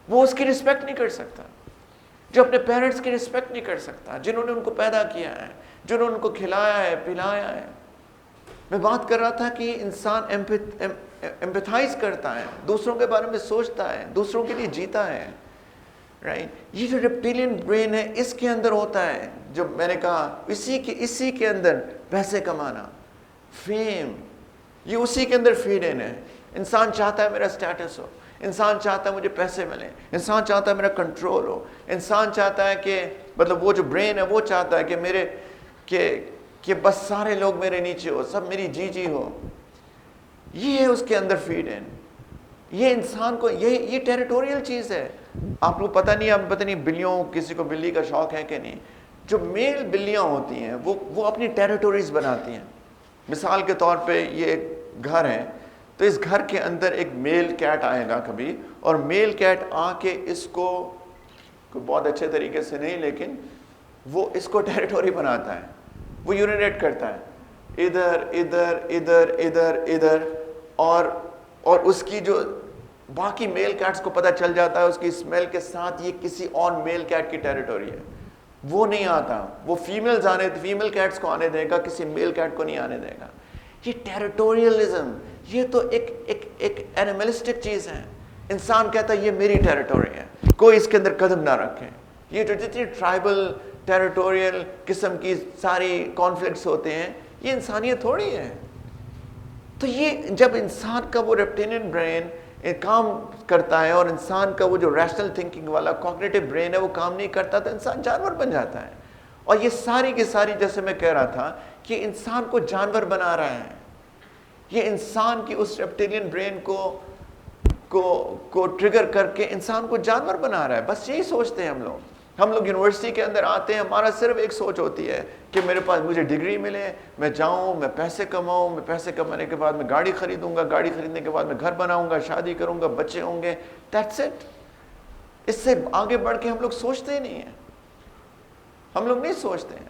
وہ اس کی رسپیکٹ نہیں کر سکتا, جو اپنے پیرنٹس کی رسپیکٹ نہیں کر سکتا, جنہوں نے ان کو پیدا کیا ہے, جنہوں نے ان کو کھلایا ہے پلایا ہے. میں بات کر رہا تھا کہ انسان ایمپیتھائز کرتا ہے, دوسروں کے بارے میں سوچتا ہے, دوسروں کے لیے جیتا ہے, رائٹ. یہ جو ریپٹیلین برین ہے اس کے اندر ہوتا ہے, جو میں نے کہا اسی کے اندر پیسے کمانا, فیم, یہ اسی کے اندر فیڈ ان ہے. انسان چاہتا ہے میرا اسٹیٹس ہو, انسان چاہتا ہے مجھے پیسے ملیں, انسان چاہتا ہے میرا کنٹرول ہو, انسان چاہتا ہے کہ مطلب وہ جو برین ہے وہ چاہتا ہے کہ بس سارے لوگ میرے نیچے ہو, سب میری جی ہو. یہ ہے اس کے اندر فیڈ ان. یہ انسان کو یہ ٹیریٹوریل چیز ہے. آپ کو پتہ نہیں بلیوں, کسی کو بلی کا شوق ہے کہ نہیں. جو میل بلیاں ہوتی ہیں وہ اپنی ٹیریٹوریز بناتی ہیں. مثال کے طور پہ یہ ایک گھر ہے, تو اس گھر کے اندر ایک میل کیٹ آئے گا کبھی, اور میل کیٹ آ کے اس کو بہت اچھے طریقے سے نہیں, لیکن وہ اس کو ٹیریٹوری بناتا ہے. وہ یورینیٹ کرتا ہے ادھر ادھر ادھر ادھر ادھر, اور اس کی جو باقی میل کیٹس کو پتہ چل جاتا ہے اس کی اسمیل کے ساتھ یہ کسی اور میل کیٹ کی ٹیریٹوری ہے. وہ نہیں آتا, وہ فیمیل کیٹس کو آنے دے گا, کسی میل کیٹ کو نہیں آنے دے گا. یہ ٹیریٹوریلزم, یہ تو ایک اینیملسٹک چیز ہے. انسان کہتا ہے یہ میری ٹیریٹوری ہے, کوئی اس کے اندر قدم نہ رکھے. یہ جو جتنی ٹرائبل ٹیریٹوریل قسم کی ساری کانفلکٹس ہوتے ہیں, یہ انسانیت تھوڑی ہے. تو یہ جب انسان کا وہ ریپٹیلین برین کام کرتا ہے اور انسان کا وہ جو ریشنل تھنکنگ والا کوگنیٹو برین ہے وہ کام نہیں کرتا, تو انسان جانور بن جاتا ہے. اور یہ ساری کی ساری, جیسے میں کہہ رہا تھا کہ انسان کو جانور بنا رہا ہے. یہ انسان کی اس ریپٹیلین برین کو ٹریگر کر کے انسان کو جانور بنا رہا ہے. بس یہی سوچتے ہیں ہم لوگ یونیورسٹی کے اندر آتے ہیں, ہمارا صرف ایک سوچ ہوتی ہے کہ میرے پاس مجھے ڈگری ملے, میں جاؤں, میں پیسے کماؤں, میں پیسے کمانے کے بعد میں گاڑی خریدوں گا, گاڑی خریدنے کے بعد میں گھر بناؤں گا, شادی کروں گا, بچے ہوں گے, دیٹس اٹ. اس سے آگے بڑھ کے ہم لوگ سوچتے ہی نہیں ہیں, ہم لوگ نہیں سوچتے ہیں.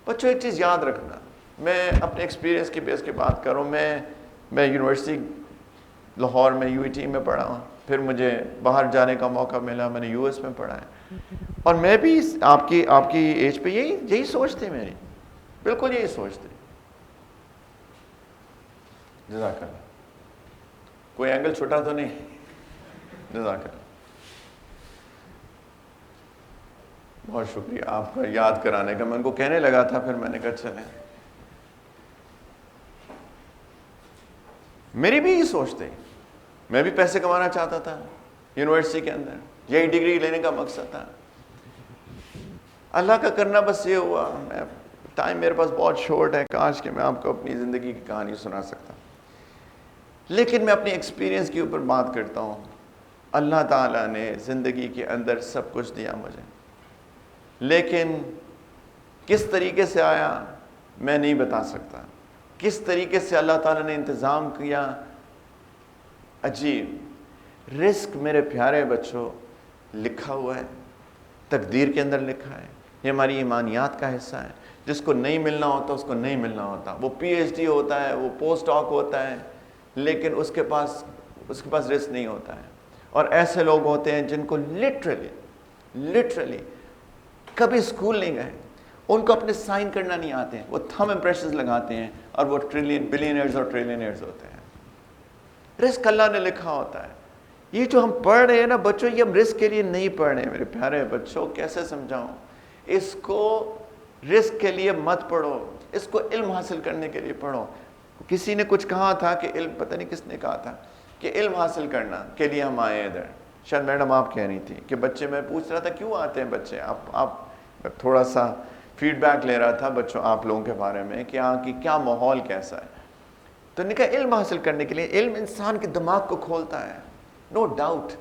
بچوں ایک چیز یاد رکھنا, میں اپنے ایکسپیرینس کی بیس کی بات کروں. میں یونیورسٹی لاہور میں UET میں پڑھا ہوں, پھر مجھے باہر جانے کا موقع ملا, میں نے US میں پڑھا ہے. اور میں بھی آپ کی ایج پہ یہی سوچ تھی میری, بالکل یہی سوچ تھی. جزاک اللہ. کوئی اینگل چھوٹا تو نہیں؟ جزاک اللہ، بہت شکریہ آپ کا یاد کرانے کا. میں ان کو کہنے لگا تھا، پھر میں نے کہا چلیں. میری بھی یہ سوچ تھی، میں بھی پیسے کمانا چاہتا تھا یونیورسٹی کے اندر، یہی ڈگری لینے کا مقصد تھا. اللہ کا کرنا بس یہ ہوا، ٹائم میرے پاس بہت شارٹ ہے، کاش کہ میں آپ کو اپنی زندگی کی کہانی سنا سکتا، لیکن میں اپنی ایکسپیرینس کے اوپر بات کرتا ہوں. اللہ تعالیٰ نے زندگی کے اندر سب کچھ دیا مجھے، لیکن کس طریقے سے آیا میں نہیں بتا سکتا. کس طریقے سے اللہ تعالیٰ نے انتظام کیا، عجیب. رزق میرے پیارے بچوں لکھا ہوا ہے، تقدیر کے اندر لکھا ہے. یہ ہماری ایمانیات کا حصہ ہے. جس کو نہیں ملنا ہوتا اس کو نہیں ملنا ہوتا. وہ پی ایچ ڈی ہوتا ہے، وہ پوسٹ ڈاک ہوتا ہے، لیکن اس کے پاس رزق نہیں ہوتا ہے. اور ایسے لوگ ہوتے ہیں جن کو لٹرلی کبھی اسکول نہیں گئے، ان کو اپنے سائن کرنا نہیں آتے ہیں، وہ تھم امپریشنز لگاتے ہیں اور وہ بلینئرز اور ٹریلینئرز ہوتے ہیں. رزق اللہ نے لکھا ہوتا ہے. یہ جو ہم پڑھ رہے ہیں نا بچوں، یہ ہم رزق کے لیے نہیں پڑھ رہے ہیں میرے پیارے بچوں. کیسے سمجھاؤں؟ اس کو رزق کے لیے مت پڑھو، اس کو علم حاصل کرنے کے لیے پڑھو. کسی نے کچھ کہا تھا کہ علم، پتہ نہیں کس نے کہا تھا کہ علم حاصل کرنا کے لیے ہم آئے ادھر. شاید میڈم آپ کہہ رہی تھی کہ بچے، میں پوچھ رہا تھا کیوں آتے ہیں بچے. آپ تھوڑا سا فیڈ بیک لے رہا تھا بچوں آپ لوگوں کے بارے میں کہ یہاں کی کیا ماحول کیسا ہے. تو نے کہا علم حاصل کرنے کے لیے. علم انسان کے دماغ کو کھولتا ہے، نو ڈاؤٹ.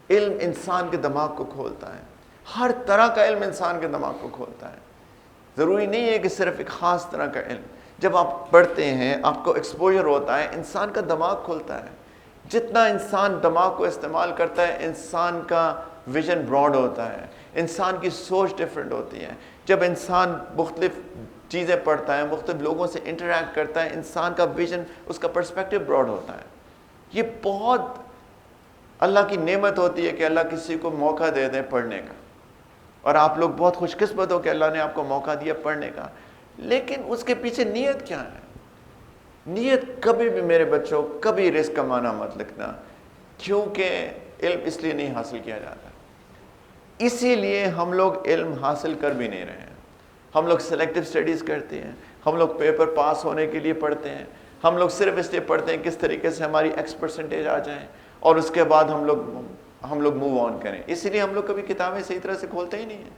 علم انسان کے دماغ کو کھولتا ہے. ہر طرح کا علم انسان کے دماغ کو کھولتا ہے. ضروری نہیں ہے کہ صرف ایک خاص طرح کا علم. جب آپ پڑھتے ہیں، آپ کو ایکسپوجر ہوتا ہے، انسان کا دماغ کھلتا ہے. جتنا انسان دماغ کو استعمال کرتا ہے، انسان کا ویژن براڈ ہوتا ہے، انسان کی سوچ ڈفرینٹ ہوتی ہے. جب انسان مختلف چیزیں پڑھتا ہے، مختلف لوگوں سے انٹریکٹ کرتا ہے، انسان کا ویژن، اس کا پرسپیکٹو براڈ ہوتا ہے. یہ بہت اللہ کی نعمت ہوتی ہے کہ اللہ کسی کو موقع دے دیں پڑھنے کا. اور آپ لوگ بہت خوش قسمت ہو کہ اللہ نے آپ کو موقع دیا پڑھنے کا. لیکن اس کے پیچھے نیت کیا ہے؟ نیت کبھی بھی میرے بچوں، کبھی رزق کمانا مت لکھنا، کیونکہ علم اس لیے نہیں حاصل کیا جاتا. اسی لیے ہم لوگ علم حاصل کر بھی نہیں رہے ہیں. ہم لوگ سلیکٹیو اسٹڈیز کرتے ہیں، ہم لوگ پیپر پاس ہونے کے لیے پڑھتے ہیں، ہم لوگ صرف اس لیے پڑھتے ہیں کس طریقے سے ہماری ایکس پرسنٹیج آ جائیں اور اس کے بعد ہم لوگ موو آن کریں. اسی لیے ہم لوگ کبھی کتابیں صحیح طرح سے کھولتے ہی نہیں ہیں.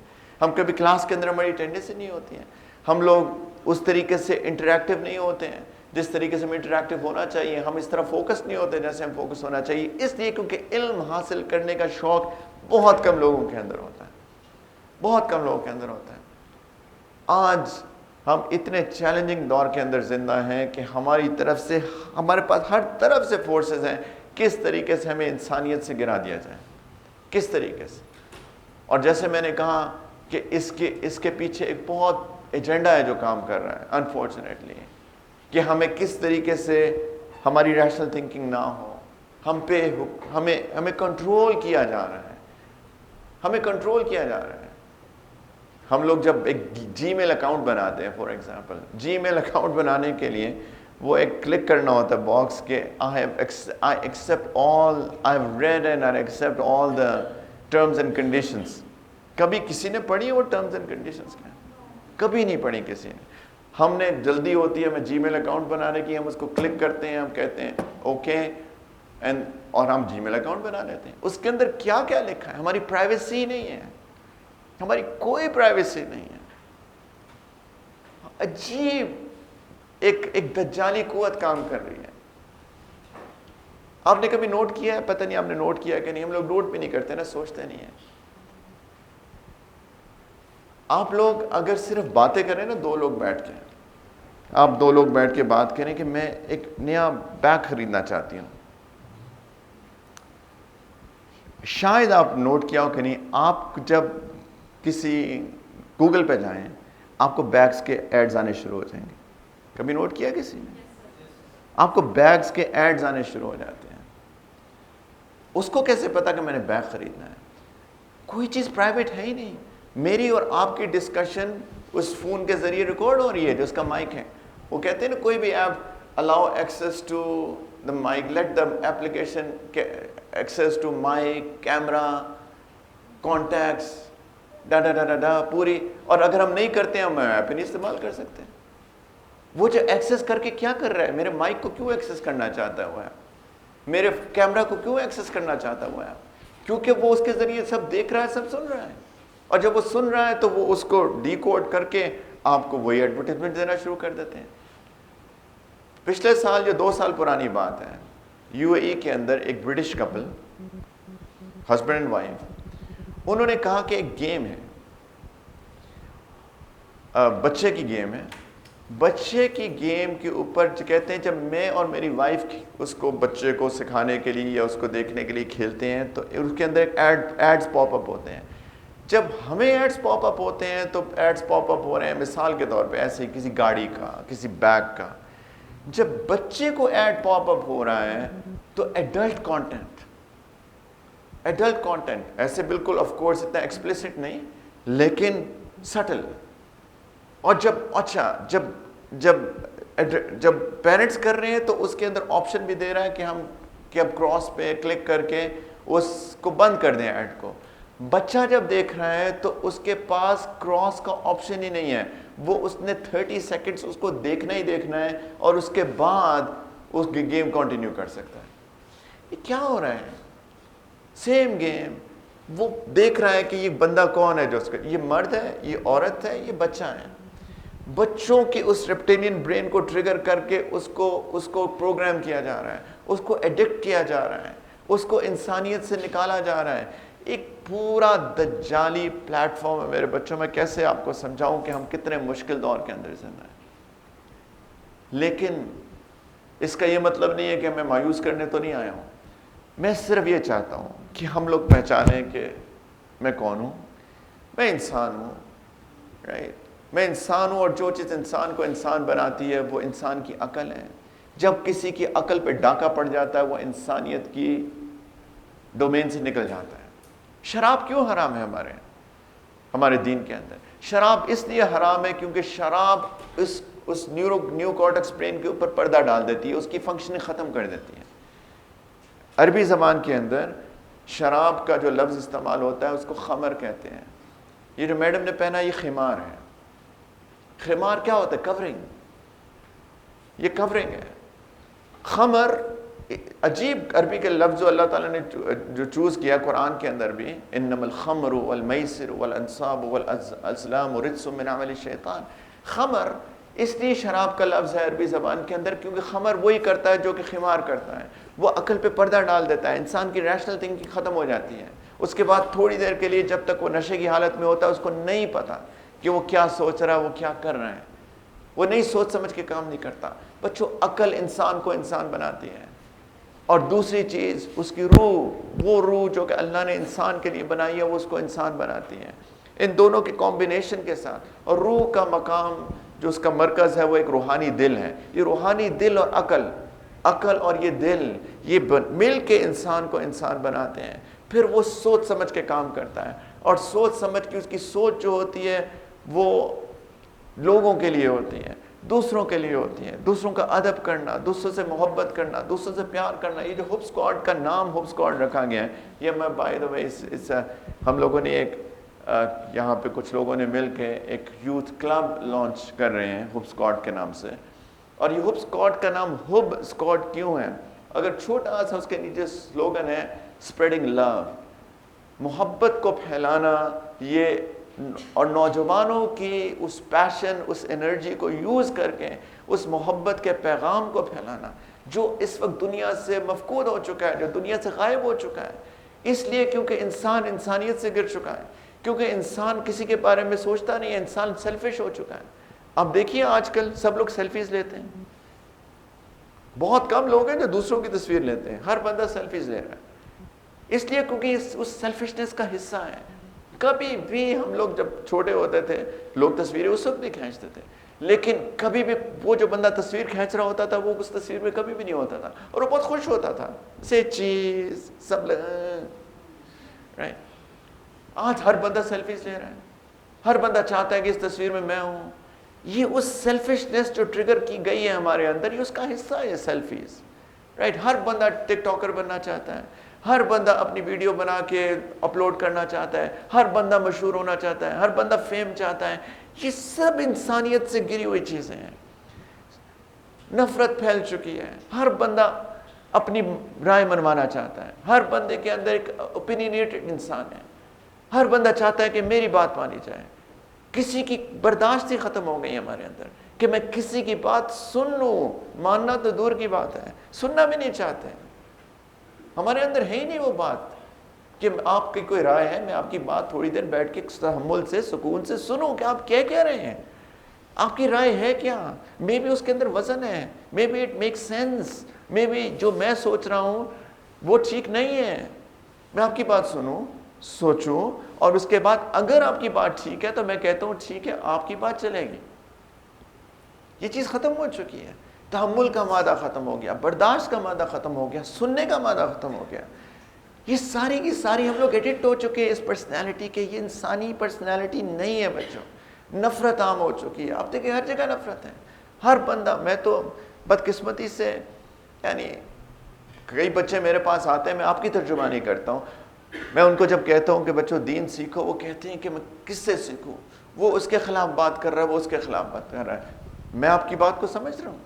ہم کبھی کلاس کے اندر ہماری اٹینڈنس نہیں ہوتی ہیں. ہم لوگ اس طریقے سے انٹریکٹیو نہیں ہوتے ہیں جس طریقے سے ہمیں انٹریکٹیو ہونا چاہیے. ہم اس طرح فوکس نہیں ہوتے جیسے ہم فوکس ہونا چاہیے. اس لیے کیونکہ علم حاصل کرنے کا شوق بہت کم لوگوں کے اندر ہوتا ہے، بہت کم لوگوں کے اندر ہوتا ہے. آج ہم اتنے چیلنجنگ دور کے اندر زندہ ہیں کہ ہماری طرف سے، ہمارے پاس ہر طرف سے فورسز ہیں کس طریقے سے ہمیں انسانیت سے گرا دیا جائے، کس طریقے سے. اور جیسے میں نے کہا کہ اس کے پیچھے ایک بہت ایجنڈا ہے جو کام کر رہا ہے انفارچونیٹلی، کہ ہمیں کس طریقے سے ہماری ریشنل تھنکنگ نہ ہو. ہمیں کنٹرول کیا جا رہا ہے، ہمیں کنٹرول کیا جا رہا ہے. ہم لوگ جب ایک جی میل اکاؤنٹ بناتے ہیں، for example Gmail account بنانے کے لیے وہ ایک کلک کرنا ہوتا ہے باکس کہ I accept all, I've read and I accept all the terms and conditions. کبھی کسی نے پڑھی ہے وہ terms and conditions کیا؟ کبھی نہیں پڑھی کسی نے. ہم نے جلدی ہوتی ہے ہمیں جی میل اکاؤنٹ بنانے کی، ہم اس کو کلک کرتے ہیں، ہم کہتے ہیں اوکے اور ہم جی میل اکاؤنٹ بنا لیتے ہیں. اس کے اندر کیا کیا لکھا ہے؟ ہماری پرائیویسی نہیں ہے، ہماری کوئی پرائیویسی نہیں ہے. عجیب ایک دجالی قوت کام کر رہی ہے. آپ نے کبھی نوٹ کیا ہے؟ پتہ نہیں آپ نے نوٹ کیا کہ نہیں. ہم لوگ نوٹ بھی نہیں کرتے نا، سوچتے نہیں ہیں. آپ لوگ اگر صرف باتیں کریں نا، دو لوگ بیٹھ کے، آپ دو لوگ بیٹھ کے بات کریں کہ میں ایک نیا بیگ خریدنا چاہتی ہوں، شاید آپ نوٹ کیا ہو کہ نہیں، آپ جب کسی گوگل پہ جائیں آپ کو بیگز کے ایڈز آنے شروع ہو جائیں گے. کبھی نوٹ کیا کسی نے؟ آپ کو بیگز کے ایڈز آنے شروع ہو جاتے ہیں. اس کو کیسے پتا کہ میں نے بیگ خریدنا ہے؟ کوئی چیز پرائیویٹ ہے ہی نہیں. میری اور آپ کی ڈسکشن اس فون کے ذریعے ریکارڈ ہو رہی ہے جو اس کا مائک ہے. وہ کہتے ہیں نا کوئی بھی app allow access to the mic, let the application access to mic, camera, contacts, پوری. اور اگر ہم نہیں کرتے ہیں ہم ایپ نہیں استعمال کر سکتے. وہ جو ایکسیس کر کے کیا کر رہا ہے؟ میرے مائک کو کیوں ایکسیس کرنا چاہتا ہوا ہے؟ میرے کیمرہ کو کیوں ایکسیس کرنا چاہتا ہوا ہے؟ کیونکہ وہ اس کے ذریعے سب دیکھ رہا ہے، سب سن رہا ہے. اور جب وہ سن رہا ہے تو وہ اس کو ڈی کوڈ کر کے آپ کو وہی ایڈورٹیزمنٹ دینا شروع کر دیتے ہیں. پچھلے سال، جو 2 سال پرانی بات ہے، یو اے ای کے اندر ایک British Kapil, husband and wife, انہوں نے کہا کہ ایک گیم ہے، بچے کی گیم ہے. بچے کی گیم کے اوپر کہتے ہیں جب میں اور میری وائف اس کو بچے کو سکھانے کے لیے یا اس کو دیکھنے کے لیے کھیلتے ہیں تو اس کے اندر ایڈز پاپ اپ ہوتے ہیں. جب ہمیں ایڈز پاپ اپ ہوتے ہیں تو ایڈز پاپ اپ ہو رہے ہیں مثال کے طور پہ ایسے ہی کسی گاڑی کا، کسی بیگ کا. جب بچے کو ایڈ پاپ اپ ہو رہا ہے تو ایڈلٹ کانٹینٹ ایسے بالکل آف کورس اتنا ایکسپلیسٹ نہیں لیکن سٹل. اور جب پیرنٹس کر رہے ہیں تو اس کے اندر آپشن بھی دے رہا ہے کہ اب کراس پہ کلک کر کے اس کو بند کر دیں ایڈ کو. بچہ جب دیکھ رہا ہے تو اس کے پاس کراس کا آپشن ہی نہیں ہے. وہ اس نے 30 سیکنڈز اس کو دیکھنا ہی دیکھنا ہے اور اس کے بعد اس گیم کنٹینیو کر سکتا ہے. یہ کیا ہو رہا ہے؟ Same game. وہ دیکھ رہا ہے کہ یہ بندہ کون ہے، جو اس کا، یہ مرد ہے، یہ عورت ہے، یہ بچہ ہے. بچوں کی اس ریپٹیلین برین کو ٹریگر کر کے اس کو پروگرام کیا جا رہا ہے، اس کو ایڈکٹ کیا جا رہا ہے، اس کو انسانیت سے نکالا جا رہا ہے. ایک پورا دجالی پلیٹ فارم ہے میرے بچوں. میں کیسے آپ کو سمجھاؤں کہ ہم کتنے مشکل دور کے اندر زندہ ہیں. لیکن اس کا یہ مطلب نہیں ہے کہ میں مایوس کرنے تو نہیں آیا ہوں. میں صرف یہ چاہتا ہوں کہ ہم لوگ پہچانیں کہ میں کون ہوں. میں انسان ہوں، رائٹ. میں انسان ہوں، اور جو چیز انسان کو انسان بناتی ہے وہ انسان کی عقل ہے. جب کسی کی عقل پہ ڈاکہ پڑ جاتا ہے وہ انسانیت کی ڈومین سے نکل جاتا ہے. شراب کیوں حرام ہے ہمارے دین کے اندر؟ شراب اس لیے حرام ہے کیونکہ شراب اس نیو کارٹیکس برین کے اوپر پردہ ڈال دیتی ہے، اس کی فنکشننگ ختم کر دیتی ہے. عربی زبان کے اندر شراب کا جو لفظ استعمال ہوتا ہے اس کو خمر کہتے ہیں. یہ جو میڈم نے پہنا یہ خمار ہے. خمار کیا ہوتا ہے؟ کورنگ. یہ کورنگ ہے. خمر عجیب عربی کے لفظ جو اللہ تعالیٰ نے جو چوز کیا قرآن کے اندر بھی، انما الخمر والمیسر والانصاب والازلام رجس من عمل الشیطان. خمر اس لیے شراب کا لفظ ہے عربی زبان کے اندر کیونکہ خمر وہی کرتا ہے جو کہ خمار کرتا ہے. وہ عقل پہ پردہ ڈال دیتا ہے، انسان کی ریشنل تھنکنگ ختم ہو جاتی ہے. اس کے بعد تھوڑی دیر کے لیے جب تک وہ نشے کی حالت میں ہوتا ہے اس کو نہیں پتا کہ وہ کیا سوچ رہا ہے، وہ کیا کر رہا ہے. وہ نہیں سوچ سمجھ کے کام نہیں کرتا. بچوں، عقل انسان کو انسان بناتی ہے. اور دوسری چیز اس کی روح، وہ روح جو کہ اللہ نے انسان کے لیے بنائی ہے وہ اس کو انسان بناتی ہے. ان دونوں کے کمبینیشن کے ساتھ، اور روح کا مقام جو اس کا مرکز ہے وہ ایک روحانی دل ہے. یہ روحانی دل اور عقل اور یہ دل، یہ مل کے انسان کو انسان بناتے ہیں. پھر وہ سوچ سمجھ کے کام کرتا ہے، اور سوچ سمجھ کے اس کی سوچ جو ہوتی ہے وہ لوگوں کے لیے ہوتی ہے، دوسروں کے لیے ہوتی ہے. دوسروں کا ادب کرنا، دوسروں سے محبت کرنا، دوسروں سے پیار کرنا. یہ جو ہوپ اسکواڈ کا نام ہوپ اسکواڈ رکھا گیا ہے، یہ میں بائی دا وے ہم لوگوں نے ایک یہاں پہ کچھ لوگوں نے مل کے ایک یوتھ کلب لانچ کر رہے ہیں ہوپ اسکواڈ کے نام سے. اور یہ ہوپ اسکواڈ کا نام ہوپ اسکواڈ کیوں ہے؟ اگر چھوٹا سا اس کے نیچے سلوگن ہے اسپریڈنگ لو، محبت کو پھیلانا. یہ اور نوجوانوں کی اس پیشن، اس انرجی کو یوز کر کے اس محبت کے پیغام کو پھیلانا جو اس وقت دنیا سے مفقود ہو چکا ہے، جو دنیا سے غائب ہو چکا ہے. اس لیے کیونکہ انسان انسانیت سے گر چکا ہے، کیونکہ انسان کسی کے بارے میں سوچتا نہیں ہے، انسان سیلفش ہو چکا ہے. اب دیکھیے آج کل سب لوگ سیلفیز لیتے ہیں. بہت کم لوگ ہیں جو دوسروں کی تصویر لیتے ہیں، ہر بندہ سیلفیز لے رہا ہے. اس لیے کیونکہ اس سیلفشنس کا حصہ ہے. کبھی بھی ہم لوگ جب چھوٹے ہوتے تھے لوگ تصویریں اس وقت بھی کھینچتے تھے، لیکن کبھی بھی وہ جو بندہ تصویر کھینچ رہا ہوتا تھا وہ اس تصویر میں کبھی بھی نہیں ہوتا تھا، اور وہ بہت خوش ہوتا تھا. سے چیز سب رائٹ. آج ہر بندہ سیلفیز لے رہا ہے، ہر بندہ چاہتا ہے کہ اس تصویر میں ہوں. یہ اس سیلفشنس جو ٹریگر کی گئی ہے ہمارے اندر، یہ اس کا حصہ ہے سیلفیز، رائٹ؟ ہر بندہ ٹک ٹاکر بننا چاہتا ہے، ہر بندہ اپنی ویڈیو بنا کے اپلوڈ کرنا چاہتا ہے، ہر بندہ مشہور ہونا چاہتا ہے، ہر بندہ فیم چاہتا ہے. یہ سب انسانیت سے گری ہوئی چیزیں ہیں. نفرت پھیل چکی ہے، ہر بندہ اپنی رائے منوانا چاہتا ہے، ہر بندے کے اندر ایک اوپینینیٹڈ انسان ہے، ہر بندہ چاہتا ہے کہ میری بات مانی جائے. کسی کی برداشت ہی ختم ہو گئی ہمارے اندر کہ میں کسی کی بات سن لوں. ماننا تو دور کی بات ہے، سننا بھی نہیں چاہتے. ہمارے اندر ہے ہی نہیں وہ بات کہ آپ کی کوئی رائے ہے، میں آپ کی بات تھوڑی دیر بیٹھ کے تحمل سے سکون سے سنوں کہ آپ کیا کہہ رہے ہیں، آپ کی رائے ہے کیا. مے بی اس کے اندر وزن ہے، maybe it make sense, maybe جو میں سوچ رہا ہوں وہ ٹھیک نہیں ہے. میں آپ کی بات سنوں، سوچوں، اور اس کے بعد اگر آپ کی بات ٹھیک ہے تو میں کہتا ہوں ٹھیک ہے، آپ کی بات چلے گی. یہ چیز ختم ہو چکی ہے. تحمل کا مادہ ختم ہو گیا، برداشت کا مادہ ختم ہو گیا، سننے کا مادہ ختم ہو گیا. یہ ساری کی ساری ہم لوگ ایڈکٹ ہو چکے ہیں اس پرسنالٹی کے. یہ انسانی پرسنالٹی نہیں ہے بچوں. نفرت عام ہو چکی ہے. آپ دیکھیں ہر جگہ نفرت ہے. ہر بندہ، میں تو بدقسمتی سے یعنی کئی بچے میرے پاس آتے ہیں، میں آپ کی ترجمانی کرتا ہوں. میں ان کو جب کہتا ہوں کہ بچوں دین سیکھو، وہ کہتے ہیں کہ میں کس سے سیکھوں. وہ اس کے خلاف بات کر رہا ہے، وہ اس کے خلاف بات کر رہا ہے. میں آپ کی بات کو سمجھ رہا ہوں،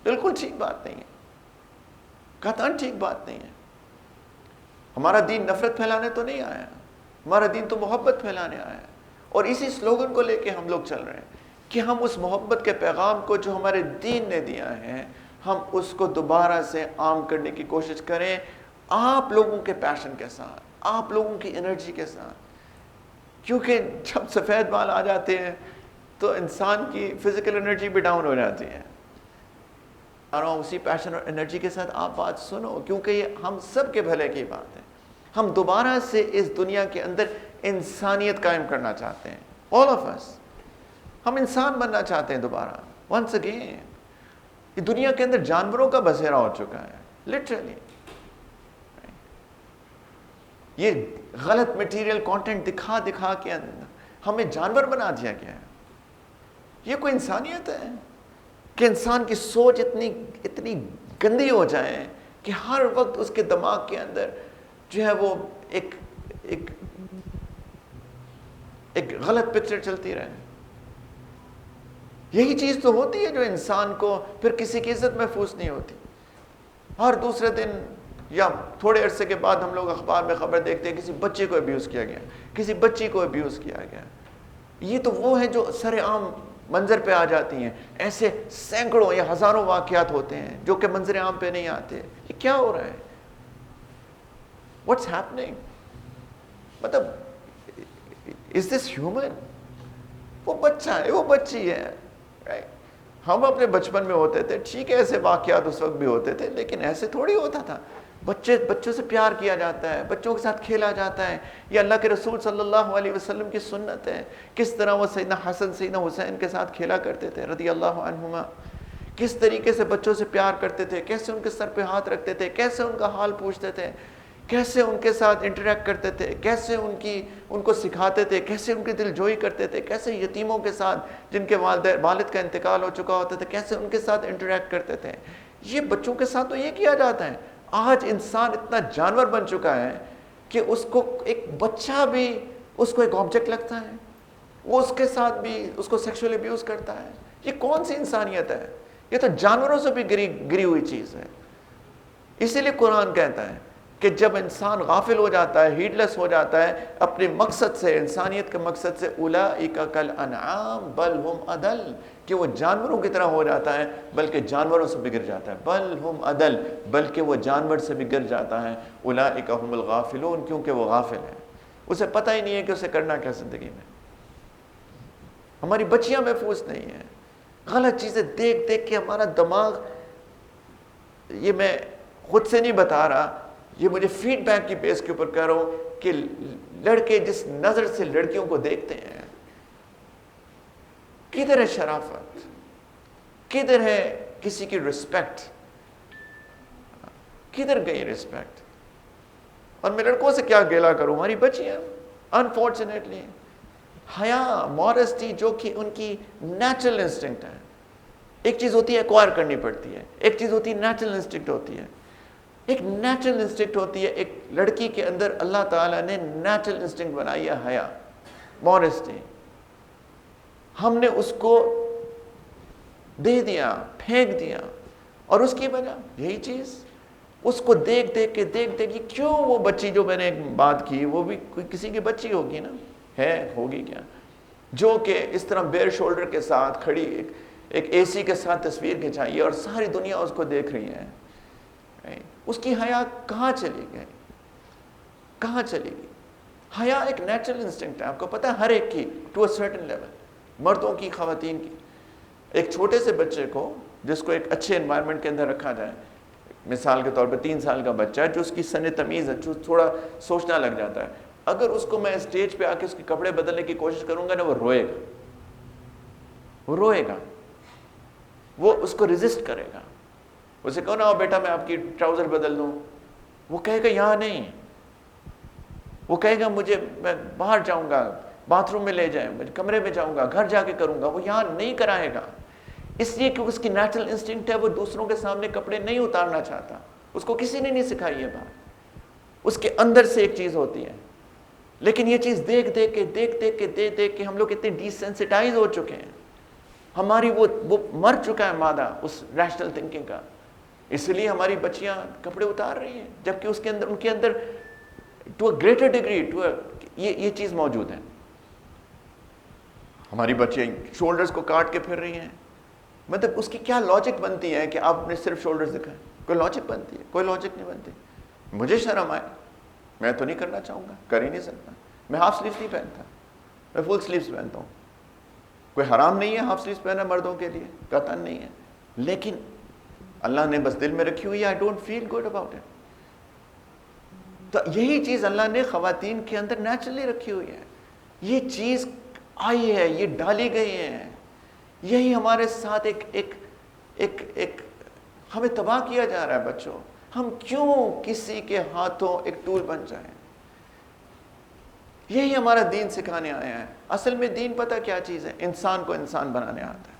بالکل ٹھیک بات نہیں ہے، قطعاً ٹھیک بات نہیں ہے. ہمارا دین نفرت پھیلانے تو نہیں آیا، ہمارا دین تو محبت پھیلانے آیا ہے. اور اسی سلوگن کو لے کے ہم لوگ چل رہے ہیں کہ ہم اس محبت کے پیغام کو جو ہمارے دین نے دیا ہے، ہم اس کو دوبارہ سے عام کرنے کی کوشش کریں، آپ لوگوں کے پیشن کے ساتھ، آپ لوگوں کی انرجی کے ساتھ. کیونکہ جب سفید بال آ جاتے ہیں تو انسان کی فزیکل انرجی بھی ڈاؤن ہو جاتی ہے. اسی پیشن اور انرجی کے ساتھ آپ بات سنو، کیونکہ یہ ہم سب کے بھلے کی بات ہے. ہم دوبارہ سے اس دنیا کے اندر انسانیت قائم کرنا چاہتے ہیں. all of us. ہم انسان بننا چاہتے ہیں دوبارہ. once again. یہ دنیا کے اندر جانوروں کا بسیرا ہو چکا ہے literally. یہ غلط میٹیریل کانٹینٹ دکھا دکھا کے ہمیں جانور بنا دیا گیا ہے. یہ کوئی انسانیت ہے کہ انسان کی سوچ اتنی گندی ہو جائے کہ ہر وقت اس کے دماغ کے اندر جو ہے وہ ایک غلط پکچر چلتی رہے. یہی چیز تو ہوتی ہے جو انسان کو پھر کسی کی عزت محفوظ نہیں ہوتی. ہر دوسرے دن یا تھوڑے عرصے کے بعد ہم لوگ اخبار میں خبر دیکھتے ہیں کسی بچے کو ابیوز کیا گیا، کسی بچی کو ابیوز کیا گیا. یہ تو وہ ہیں جو سر عام منظر پہ آ جاتی ہیں. ایسے سینکڑوں یا ہزاروں واقعات ہوتے ہیں جو کہ منظر عام پہ نہیں آتے. یہ کیا ہو رہا ہے؟ What's happening? مطلب از دس ہیومن؟ وہ بچہ ہے، وہ بچی ہے. ہم اپنے بچپن میں ہوتے تھے، ٹھیک ہے ایسے واقعات اس وقت بھی ہوتے تھے، لیکن ایسے تھوڑی ہوتا تھا. بچوں سے پیار کیا جاتا ہے، بچوں کے ساتھ کھیلا جاتا ہے. یہ اللہ کے رسول صلی اللہ علیہ وسلم کی سنت ہے. کس طرح وہ سیدنا حسن سیدنا حسین کے ساتھ کھیلا کرتے تھے رضی اللہ عنہما. کس طریقے سے بچوں سے پیار کرتے تھے، کیسے ان کے سر پہ ہاتھ رکھتے تھے، کیسے ان کا حال پوچھتے تھے، کیسے ان کے ساتھ انٹریکٹ کرتے تھے، کیسے ان کو سکھاتے تھے، کیسے ان کی دل جوئی کرتے تھے، کیسے یتیموں کے ساتھ جن کے والد کا انتقال ہو چکا ہوتا تھا کیسے ان کے ساتھ انٹریکٹ کرتے تھے. یہ بچوں کے ساتھ تو یہ کیا جاتا ہے. آج انسان اتنا جانور بن چکا ہے کہ اس کو ایک بچہ بھی اس کو ایک آبجیکٹ لگتا ہے، وہ اس کے ساتھ بھی اس کو سیکشول ابیوز کرتا ہے. یہ کون سی انسانیت ہے؟ یہ تو جانوروں سے بھی گری ہوئی چیز ہے. اسی لیے قرآن کہتا ہے کہ جب انسان غافل ہو جاتا ہے، ہیڈ لیس ہو جاتا ہے اپنے مقصد سے، انسانیت کے مقصد سے، اولئک کالانعام بل ہم اضل، کہ وہ جانوروں کی طرح ہو جاتا ہے بلکہ جانوروں سے بگڑ جاتا ہے. بل ہم اضل، بلکہ وہ جانور سے بگڑ جاتا ہے. اولئک هم الغافلون، کیونکہ وہ غافل ہے، اسے پتہ ہی نہیں ہے کہ اسے کرنا کیا زندگی میں. ہماری بچیاں محفوظ نہیں ہیں. غلط چیزیں دیکھ دیکھ کے ہمارا دماغ، یہ میں خود سے نہیں بتا رہا، یہ مجھے فیڈ بیک کی بیس کے اوپر کہہ رہا ہوں کہ لڑکے جس نظر سے لڑکیوں کو دیکھتے ہیں، کدھر ہے شرافت، کدھر ہے کسی کی رسپیکٹ، کدھر گئی رسپیکٹ. اور میں لڑکوں سے کیا گیلا کروں، ہماری بچیاں انفارچونیٹلی حیا مورسٹی جو کہ ان کی نیچرل انسٹنکٹ ہے. ایک چیز ہوتی ہے ایکوائر کرنی پڑتی ہے, ایک چیز ہوتی ہے نیچرل انسٹنکٹ ہوتی ہے. ایک نیچرل انسٹنکٹ ہوتی ہے, ایک لڑکی کے اندر اللہ تعالیٰ نے نیچرل انسٹنکٹ بنائی ہے حیا مورسٹی. ہم نے اس کو دے دیا, پھینک دیا, اور اس کی وجہ یہی چیز, اس کو دیکھ دیکھ کے کیوں وہ بچی جو میں نے ایک بات کی وہ بھی کوئی کسی کی بچی ہوگی نا, ہوگی کیا, جو کہ اس طرح بیئر شولڈر کے ساتھ کھڑی ایک اے سی کے ساتھ تصویر کھنچائی اور ساری دنیا اس کو دیکھ رہی ہے. اس کی حیا کہاں چلی گئی, کہاں چلی گئی؟ حیا ایک نیچرل انسٹنکٹ ہے, آپ کو پتہ ہے, ہر ایک کی ٹو اے سرٹن لیول, مردوں کی, خواتین کی. ایک چھوٹے سے بچے کو جس کو ایک اچھے انوائرمنٹ کے اندر رکھا جائے, مثال کے طور پہ 3 سال کا بچہ ہے جو اس کی سن تمیز ہے, جو تھوڑا سوچنا لگ جاتا ہے, اگر اس کو میں اسٹیج پہ آ کے اس کے کپڑے بدلنے کی کوشش کروں گا نا, وہ روئے گا, وہ روئے گا, وہ اس کو ریزسٹ کرے گا. اسے کہو نا بیٹا میں آپ کی ٹراؤزر بدل دوں, وہ کہے گا یہاں نہیں, وہ کہے گا میں باہر جاؤں گا, باتھ روم میں لے جائیں, کمرے میں جاؤں گا, گھر جا کے کروں گا. وہ یہاں نہیں کرائے گا, اس لیے کہ اس کی نیچرل انسٹنکٹ ہے, وہ دوسروں کے سامنے کپڑے نہیں اتارنا چاہتا. اس کو کسی نے نہیں سکھائی ہے بات, اس کے اندر سے ایک چیز ہوتی ہے. لیکن یہ چیز دیکھ دیکھ کے ہم لوگ اتنے ڈیسینسٹائز ہو چکے ہیں, ہماری وہ مر چکا ہے مادہ اس ریشنل تھنکنگ کا. اس لیے ہماری بچیاں کپڑے اتار رہی ہیں, جبکہ اس کے اندر, ان کے اندر ٹو اے گریٹر ڈگری یہ چیز موجود ہے. ہماری بچیاں شولڈرز کو کاٹ کے پھر رہی ہیں, مطلب اس کی کیا لاجک بنتی ہے کہ آپ نے صرف شولڈرز دکھائے؟ کوئی لاجک بنتی ہے؟ کوئی لاجک نہیں بنتی. مجھے شرم آئے, میں تو نہیں کرنا چاہوں گا, کر ہی نہیں سکتا. میں ہاف سلیوز نہیں پہنتا, میں فل سلیوز پہنتا ہوں. کوئی حرام نہیں ہے ہاف سلیوز پہننا مردوں کے لیے, قطعاً نہیں ہے, لیکن اللہ نے بس دل میں رکھی ہوئی ہے, I don't feel good about it. تو یہی چیز اللہ نے خواتین کے اندر نیچرلی رکھی ہوئی ہے. یہ چیز آئی ہے, یہ ڈالی گئی ہے, یہی ہمارے ساتھ ایک ہمیں تباہ کیا جا رہا ہے. بچوں, ہم کیوں کسی کے ہاتھوں ایک ٹول بن جائیں؟ یہی ہمارا دین سکھانے آیا ہے. اصل میں دین پتہ کیا چیز ہے؟ انسان کو انسان بنانے آتا ہے.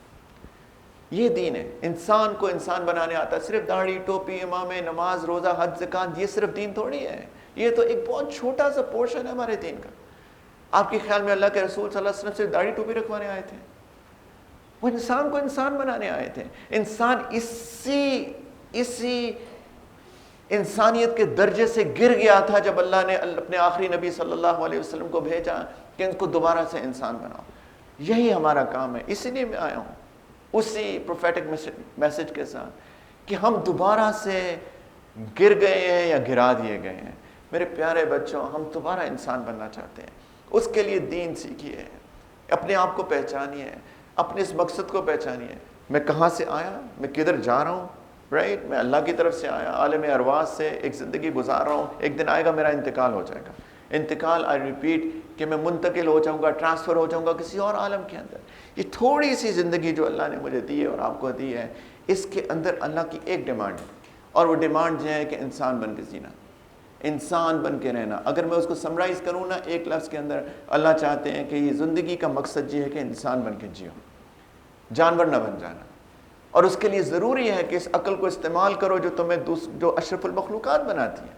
یہ دین ہے, انسان کو انسان بنانے آتا ہے. صرف داڑھی, ٹوپی, امامے, نماز, روزہ, حج, زکات, یہ صرف دین تھوڑی ہے. یہ تو ایک بہت چھوٹا سا پورشن ہے ہمارے دین کا. آپ کے خیال میں اللہ کے رسول صلی اللہ علیہ وسلم صرف داڑھی ٹوپی رکھوانے آئے تھے؟ وہ انسان کو انسان بنانے آئے تھے. انسان اسی انسانیت کے درجے سے گر گیا تھا جب اللہ نے اپنے آخری نبی صلی اللہ علیہ وسلم کو بھیجا کہ ان کو دوبارہ سے انسان بناؤ. یہی ہمارا کام ہے. اسی لیے میں آیا ہوں اسی پروفیٹک میسج کے ساتھ کہ ہم دوبارہ سے گر گئے ہیں یا گرا دیے گئے ہیں. میرے پیارے بچوں, ہم دوبارہ انسان بننا چاہتے ہیں. اس کے لیے دین سیکھیے, اپنے آپ کو پہچانیے, اپنے اس مقصد کو پہچانیے. میں کہاں سے آیا, میں کدھر جا رہا ہوں, رائٹ؟ میں اللہ کی طرف سے آیا, عالم ارواح سے ایک زندگی گزار رہا ہوں. ایک دن آئے گا میرا انتقال ہو جائے گا. انتقال, آئی ریپیٹ, کہ میں منتقل ہو جاؤں گا, ٹرانسفر ہو جاؤں گا کسی اور عالم کے اندر. یہ تھوڑی سی زندگی جو اللہ نے مجھے دی ہے اور آپ کو دی ہے, اس کے اندر اللہ کی ایک ڈیمانڈ ہے, اور وہ ڈیمانڈ یہ ہے کہ انسان بن کے جینا, انسان بن کے رہنا. اگر میں اس کو سمرائز کروں نا ایک لفظ کے اندر, اللہ چاہتے ہیں کہ یہ زندگی کا مقصد یہ ہے کہ انسان بن کے جیو, جانور نہ بن جانا. اور اس کے لیے ضروری ہے کہ اس عقل کو استعمال کرو جو تمہیں جو اشرف المخلوقات بناتی ہے.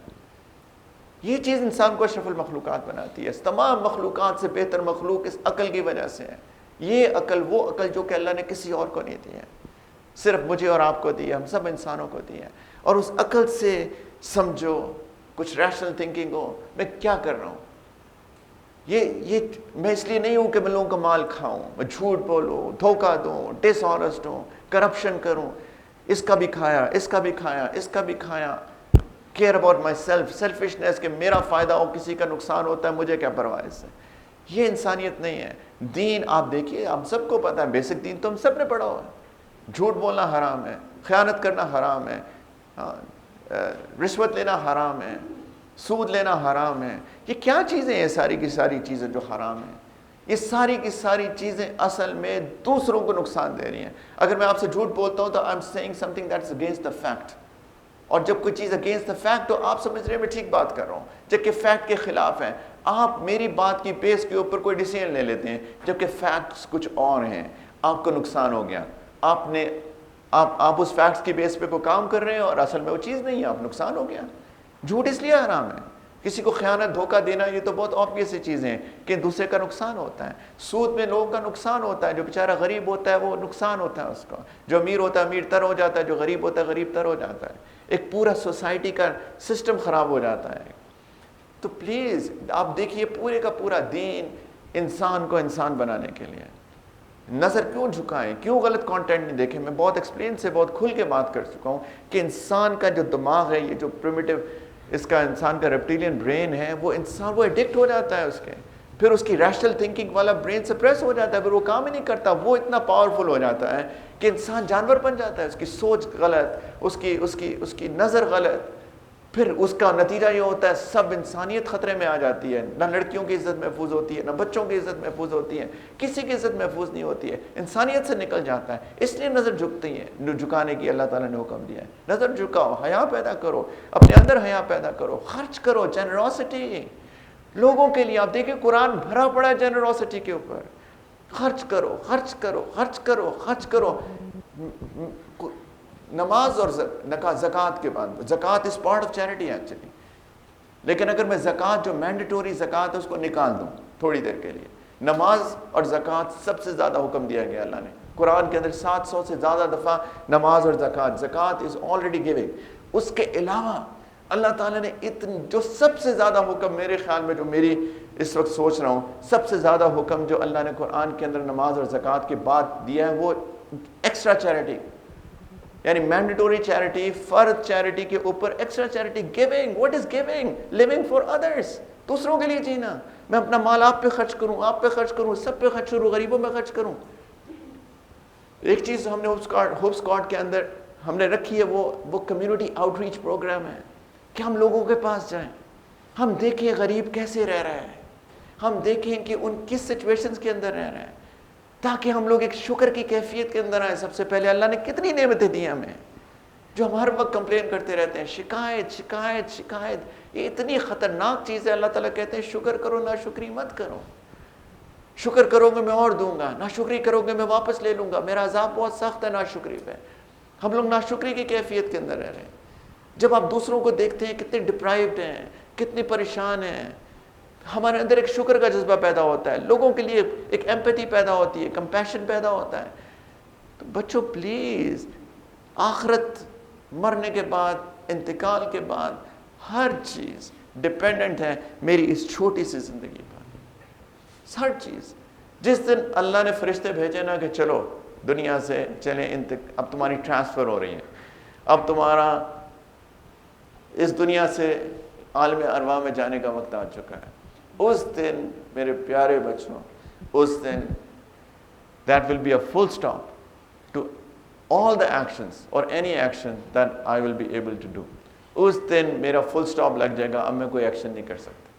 یہ چیز انسان کو اشرف المخلوقات بناتی ہے. تمام مخلوقات سے بہتر مخلوق اس عقل کی وجہ سے ہے. یہ عقل وہ عقل جو کہ اللہ نے کسی اور کو نہیں دی ہے, صرف مجھے اور آپ کو دی ہے, ہم سب انسانوں کو دی ہے. اور اس عقل سے سمجھو, کچھ ریشنل تھنکنگ ہو, میں کیا کر رہا ہوں. یہ میں اس لیے نہیں ہوں کہ میں لوگوں کا مال کھاؤں, میں جھوٹ بولوں, دھوکہ دوں, ڈس آنیسٹ ہوں, کرپشن کروں, اس کا بھی کھایا, اس کا بھی کھایا, اس کا بھی کھایا. Care about my self, selfishness, کہ میرا فائدہ ہو, کسی کا نقصان ہوتا ہے, مجھے کیا پرواہ اس سے. یہ انسانیت نہیں ہے. دین آپ دیکھیے, آپ سب کو پتہ ہے, بیسک دین تو ہم سب نے پڑھا ہوا ہے. جھوٹ بولنا حرام ہے, خیانت کرنا حرام ہے, رشوت لینا حرام ہے, سود لینا حرام ہے. یہ کیا چیزیں ہیں ساری کی ساری چیزیں جو حرام ہیں؟ یہ ساری کی ساری چیزیں اصل میں دوسروں کو نقصان دے رہی ہیں. اگر میں آپ سے جھوٹ بولتا ہوں تو I am seeing something that is against the fact. اور جب کوئی چیز اگینسٹ دا فیکٹ تو آپ سمجھ رہے ہیں میں ٹھیک بات کر رہا ہوں, جبکہ فیکٹ کے خلاف ہے. آپ میری بات کی بیس کے اوپر کوئی ڈیسیژن لے لیتے ہیں جبکہ فیکٹس کچھ اور ہیں، آپ کو نقصان ہو گیا، آپ اس فیکٹس کی بیس پہ کوئی کام کر رہے ہیں اور اصل میں وہ چیز نہیں ہے، آپ نقصان ہو گیا۔ جھوٹ اس لیے حرام ہے، کسی کو خیانت دھوکہ دینا یہ تو بہت آبویس چیزیں ہیں کہ دوسرے کا نقصان ہوتا ہے، سود میں لوگوں کا نقصان ہوتا ہے، جو بیچارہ غریب ہوتا ہے وہ نقصان ہوتا ہے اس کا، جو امیر ہوتا ہے امیر تر ہو جاتا ہے، جو غریب ہوتا ہے غریب تر ہو جاتا ہے، ایک پورا سوسائٹی کا سسٹم خراب ہو جاتا ہے۔ تو پلیز آپ دیکھیے پورے کا پورا دین انسان کو انسان بنانے کے لیے، نظر کیوں جھکائیں، کیوں غلط کانٹینٹ نہیں دیکھیں؟ میں بہت ایکسپلین سے بہت کھل کے بات کر چکا ہوں کہ انسان کا جو دماغ ہے، یہ جو پریمیٹیو اس کا انسان کا ریپٹیلین برین ہے، وہ انسان وہ ایڈکٹ ہو جاتا ہے اس کے، پھر اس کی ریشنل تھنکنگ والا برین سپریس ہو جاتا ہے، پھر وہ کام ہی نہیں کرتا، وہ اتنا پاورفل ہو جاتا ہے کہ انسان جانور بن جاتا ہے، اس کی سوچ غلط، اس کی نظر غلط، پھر اس کا نتیجہ یہ ہوتا ہے سب انسانیت خطرے میں آ جاتی ہے، نہ لڑکیوں کی عزت محفوظ ہوتی ہے، نہ بچوں کی عزت محفوظ ہوتی ہے، کسی کی عزت محفوظ نہیں ہوتی ہے، انسانیت سے نکل جاتا ہے۔ اس لیے نظر جھکتی ہے، جھکانے کی اللہ تعالیٰ نے حکم دیا ہے، نظر جھکاؤ، حیا پیدا کرو، اپنے اندر حیا پیدا کرو، خرچ کرو، جنرosity لوگوں کے لیے۔ آپ دیکھیں قرآن بھرا پڑا ہے جنرosity کے اوپر، خرچ کرو خرچ کرو خرچ کرو خرچ کرو۔ نماز اور زکوٰۃ کے بعد، زکوٰۃ is part of charity actually, لیکن اگر میں زکوٰۃ جو مینڈیٹوری زکوٰۃ ہے اس کو نکال دوں تھوڑی دیر کے لیے، نماز اور زکوٰۃ سب سے زیادہ حکم دیا گیا اللہ نے قرآن کے اندر 700 سے زیادہ دفعہ نماز اور زکوٰۃ از آلریڈی گیونگ۔ اس کے علاوہ اللہ تعالیٰ نے جو سب سے زیادہ حکم میرے خیال میں، جو میری اس وقت سوچ رہا ہوں سب سے زیادہ حکم جو اللہ نے قرآن کے اندر نماز اور زکوٰۃ کے بعد دیا ہے، وہ ایکسٹرا چیریٹی، یعنی مینڈیٹوری چیریٹی، فرض چیریٹی کے اوپر extra charity, giving. What is giving? Living for others, دوسروں کے لیے جینا۔ میں اپنا مال آپ پہ خرچ کروں، آپ پہ خرچ کروں، سب پہ خرچ کروں، غریبوں پہ خرچ کروں۔ ایک چیز ہم نے ہوپ اسکواڈ کے اندر ہم نے رکھی ہے، وہ کمیونٹی آؤٹ ریچ پروگرام ہے کہ ہم لوگوں کے پاس جائیں، ہم دیکھیں غریب کیسے رہ رہا ہے، ہم دیکھیں کہ ان کس سچویشنز کے اندر رہ رہے ہیں، تاکہ ہم لوگ ایک شکر کی کیفیت کے اندر آئیں۔ سب سے پہلے اللہ نے کتنی نعمتیں دی ہمیں، جو ہم ہر وقت کمپلین کرتے رہتے ہیں، شکایت شکایت شکایت، یہ اتنی خطرناک چیز ہے۔ اللہ تعالیٰ کہتے ہیں شکر کرو، ناشکری مت کرو۔ شکر کرو گے میں اور دوں گا، ناشکری کرو گے میں واپس لے لوں گا، میرا عذاب بہت سخت ہے ناشکری پہ۔ ہم لوگ ناشکری کی کیفیت کے اندر رہ رہے ہیں۔ جب آپ دوسروں کو دیکھتے ہیں کتنے ڈپرائیوڈ ہیں، کتنی پریشان ہیں، ہمارے اندر ایک شکر کا جذبہ پیدا ہوتا ہے، لوگوں کے لیے ایک ایمپیتھی پیدا ہوتی ہے، کمپیشن پیدا ہوتا ہے۔ تو بچوں پلیز، آخرت، مرنے کے بعد، انتقال کے بعد ہر چیز ڈیپینڈنٹ ہے میری اس چھوٹی سی زندگی پر، ہر چیز۔ جس دن اللہ نے فرشتے بھیجے نا کہ چلو دنیا سے چلیں، اب تمہاری ٹرانسفر ہو رہی ہے، اب تمہارا اس دنیا سے عالم ارواح میں جانے کا وقت آ چکا ہے، اس دن میرے پیارے بچوں، اس دن that will be a full stop to all the actions or any action that I will be able to do۔ اس دن میرا فل سٹاپ لگ جائے گا، اب میں کوئی ایکشن نہیں کر سکتا۔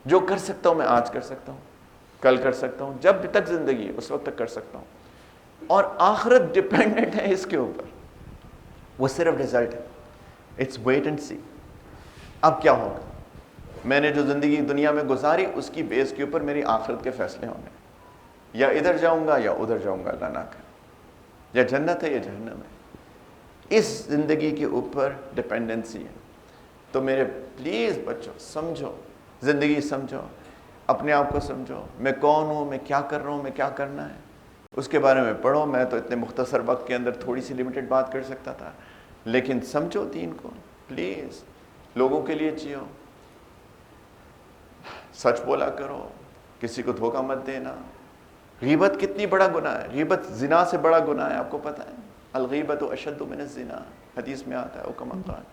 جو کر سکتا ہوں میں آج کر سکتا ہوں، کل کر سکتا ہوں، جب تک زندگی اس وقت تک کر سکتا ہوں، اور آخرت ڈیپینڈنٹ ہے اس کے اوپر، وہ صرف رزلٹ ہے۔ اٹس ویٹ اینڈ سی، اب کیا ہوگا، میں نے جو زندگی دنیا میں گزاری اس کی بیس کے اوپر میری آخرت کے فیصلے ہوں گے، یا ادھر جاؤں گا یا ادھر جاؤں گا، اللہ نہ کرے، یا جنت ہے یا جہنم ہے۔ اس زندگی کے اوپر ڈپینڈنسی ہے۔ تو میرے پلیز بچوں سمجھو، زندگی سمجھو، اپنے آپ کو سمجھو، میں کون ہوں، میں کیا کر رہا ہوں، میں کیا کرنا ہے، اس کے بارے میں پڑھو۔ میں تو اتنے مختصر وقت کے اندر تھوڑی سی لمیٹڈ بات کر سکتا تھا، لیکن سمجھو دین کو، پلیز لوگوں کے لیے جیو، سچ بولا کرو، کسی کو دھوکہ مت دینا۔ غیبت کتنی بڑا گناہ ہے، غیبت زنا سے بڑا گناہ ہے، آپ کو پتہ ہے، الغیبت اشد من الزنا، حدیث میں آتا ہے، کما قال۔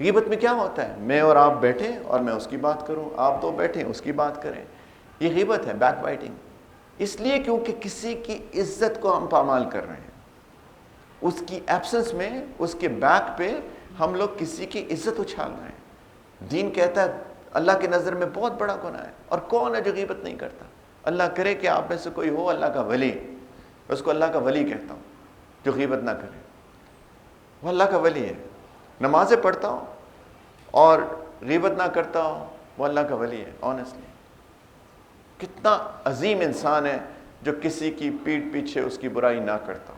غیبت میں کیا ہوتا ہے، میں اور آپ بیٹھے اور میں اس کی بات کروں، آپ دو بیٹھے اس کی بات کریں، یہ غیبت ہے، بیک بائٹنگ۔ اس لیے کیونکہ کسی کی عزت کو ہم پامال کر رہے ہیں، اس کی ایبسنس میں، اس کے بیک پہ ہم لوگ کسی کی عزت اچھال رہے ہیں۔ دین کہتا ہے اللہ کی نظر میں بہت بڑا گناہ ہے، اور کون ہے جو غیبت نہیں کرتا؟ اللہ کرے کہ آپ میں سے کوئی ہو اللہ کا ولی، اس کو اللہ کا ولی کہتا ہوں، جو غیبت نہ کرے، وہ اللہ کا ولی ہے۔ نمازیں پڑھتا ہوں اور غیبت نہ کرتا ہوں، وہ اللہ کا ولی ہے. آنیسٹلی کتنا عظیم انسان ہے جو کسی کی پیٹھ پیچھے اس کی برائی نہ کرتا.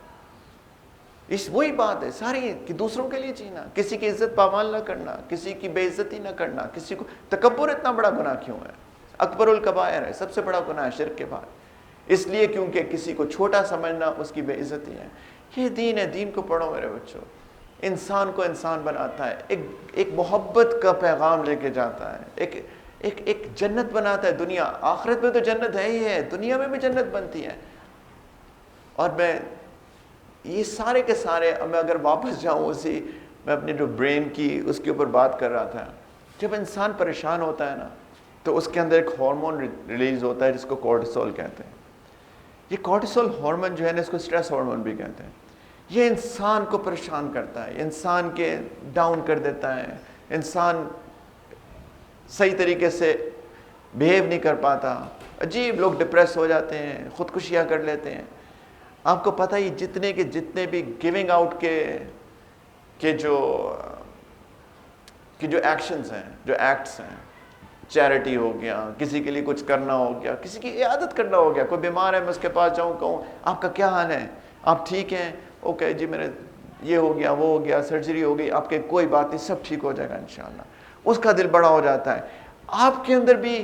اس وہی بات ہے ساری کہ دوسروں کے لیے جینا, کسی کی عزت پامال نہ کرنا, کسی کی بے عزتی نہ کرنا, کسی کو تکبر اتنا بڑا گناہ کیوں ہے؟ اکبر الکبائر ہے, سب سے بڑا گناہ ہے شرک کے بعد. اس لیے کیونکہ کسی کو چھوٹا سمجھنا اس کی بے عزتی ہے. یہ دین ہے, دین کو پڑھو میرے بچوں. انسان کو انسان بناتا ہے, ایک محبت کا پیغام لے کے جاتا ہے, ایک جنت بناتا ہے. دنیا آخرت میں تو جنت ہے ہی ہے, دنیا میں بھی جنت بنتی ہے. اور میں یہ سارے کے سارے, میں اگر واپس جاؤں میں اپنے جو برین کی اس کے اوپر بات کر رہا تھا, جب انسان پریشان ہوتا ہے نا تو اس کے اندر ایک ہارمون ریلیز ہوتا ہے جس کو کورٹیسول کہتے ہیں. یہ کورٹیسول ہارمون جو ہے نا, اس کو سٹریس ہارمون بھی کہتے ہیں. یہ انسان کو پریشان کرتا ہے, انسان کے ڈاؤن کر دیتا ہے, انسان صحیح طریقے سے بیہیو نہیں کر پاتا, عجیب لوگ ڈپریس ہو جاتے ہیں, خودکشیاں کر لیتے ہیں. آپ کو پتہ ہی جتنے بھی گیونگ آؤٹ کے جو ایکشنز ہیں, جو ایکٹس ہیں, چیریٹی ہو گیا, کسی کے لیے کچھ کرنا ہو گیا, کسی کی عیادت کرنا ہو گیا, کوئی بیمار ہے میں اس کے پاس جاؤں کہوں آپ کا کیا حال ہے, آپ ٹھیک ہیں, اوکے جی میرے یہ ہو گیا وہ ہو گیا, سرجری ہو گئی, آپ کے کوئی بات نہیں, سب ٹھیک ہو جائے گا انشاءاللہ. اس کا دل بڑا ہو جاتا ہے. آپ کے اندر بھی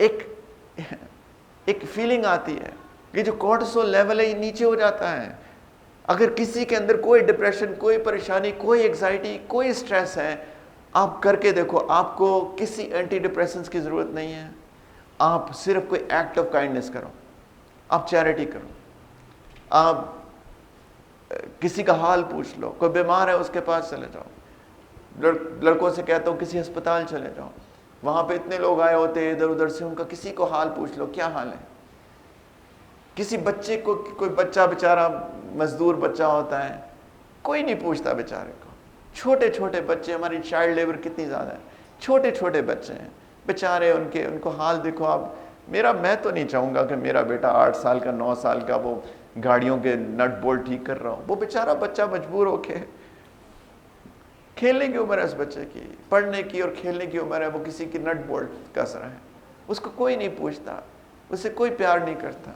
ایک فیلنگ آتی ہے, یہ جو کورٹیسول لیول ہے یہ نیچے ہو جاتا ہے. اگر کسی کے اندر کوئی ڈپریشن, کوئی پریشانی, کوئی ایگزائٹی, کوئی اسٹریس ہے, آپ کر کے دیکھو, آپ کو کسی اینٹی ڈپریسنس کی ضرورت نہیں ہے. آپ صرف کوئی ایکٹ آف کائنڈنس کرو, آپ چیریٹی کرو, آپ کسی کا حال پوچھ لو, کوئی بیمار ہے اس کے پاس چلے جاؤ. لڑکوں سے کہتا ہوں کسی ہسپتال چلے جاؤ, وہاں پہ اتنے لوگ آئے ہوتے ہیں ادھر ادھر سے, ان کا کسی کو حال پوچھ لو کیا حال ہے. کسی بچے کو, کوئی بچہ بیچارہ مزدور بچہ ہوتا ہے, کوئی نہیں پوچھتا بیچارے کو. چھوٹے چھوٹے بچے, ہماری چائلڈ لیبر کتنی زیادہ ہے, چھوٹے چھوٹے بچے ہیں بیچارے, ان کو حال دیکھو آپ. میں تو نہیں چاہوں گا کہ میرا بیٹا 8 سال کا 9 سال کا وہ گاڑیوں کے نٹ بولٹ ٹھیک کر رہا ہوں. وہ بیچارہ بچہ مجبور ہو کے, کھیلنے کی عمر ہے اس بچے کی, پڑھنے کی اور کھیلنے کی عمر ہے, وہ کسی کی نٹ بولٹ کس رہا ہے, اس کو کوئی نہیں پوچھتا, اسے کوئی پیار نہیں کرتا.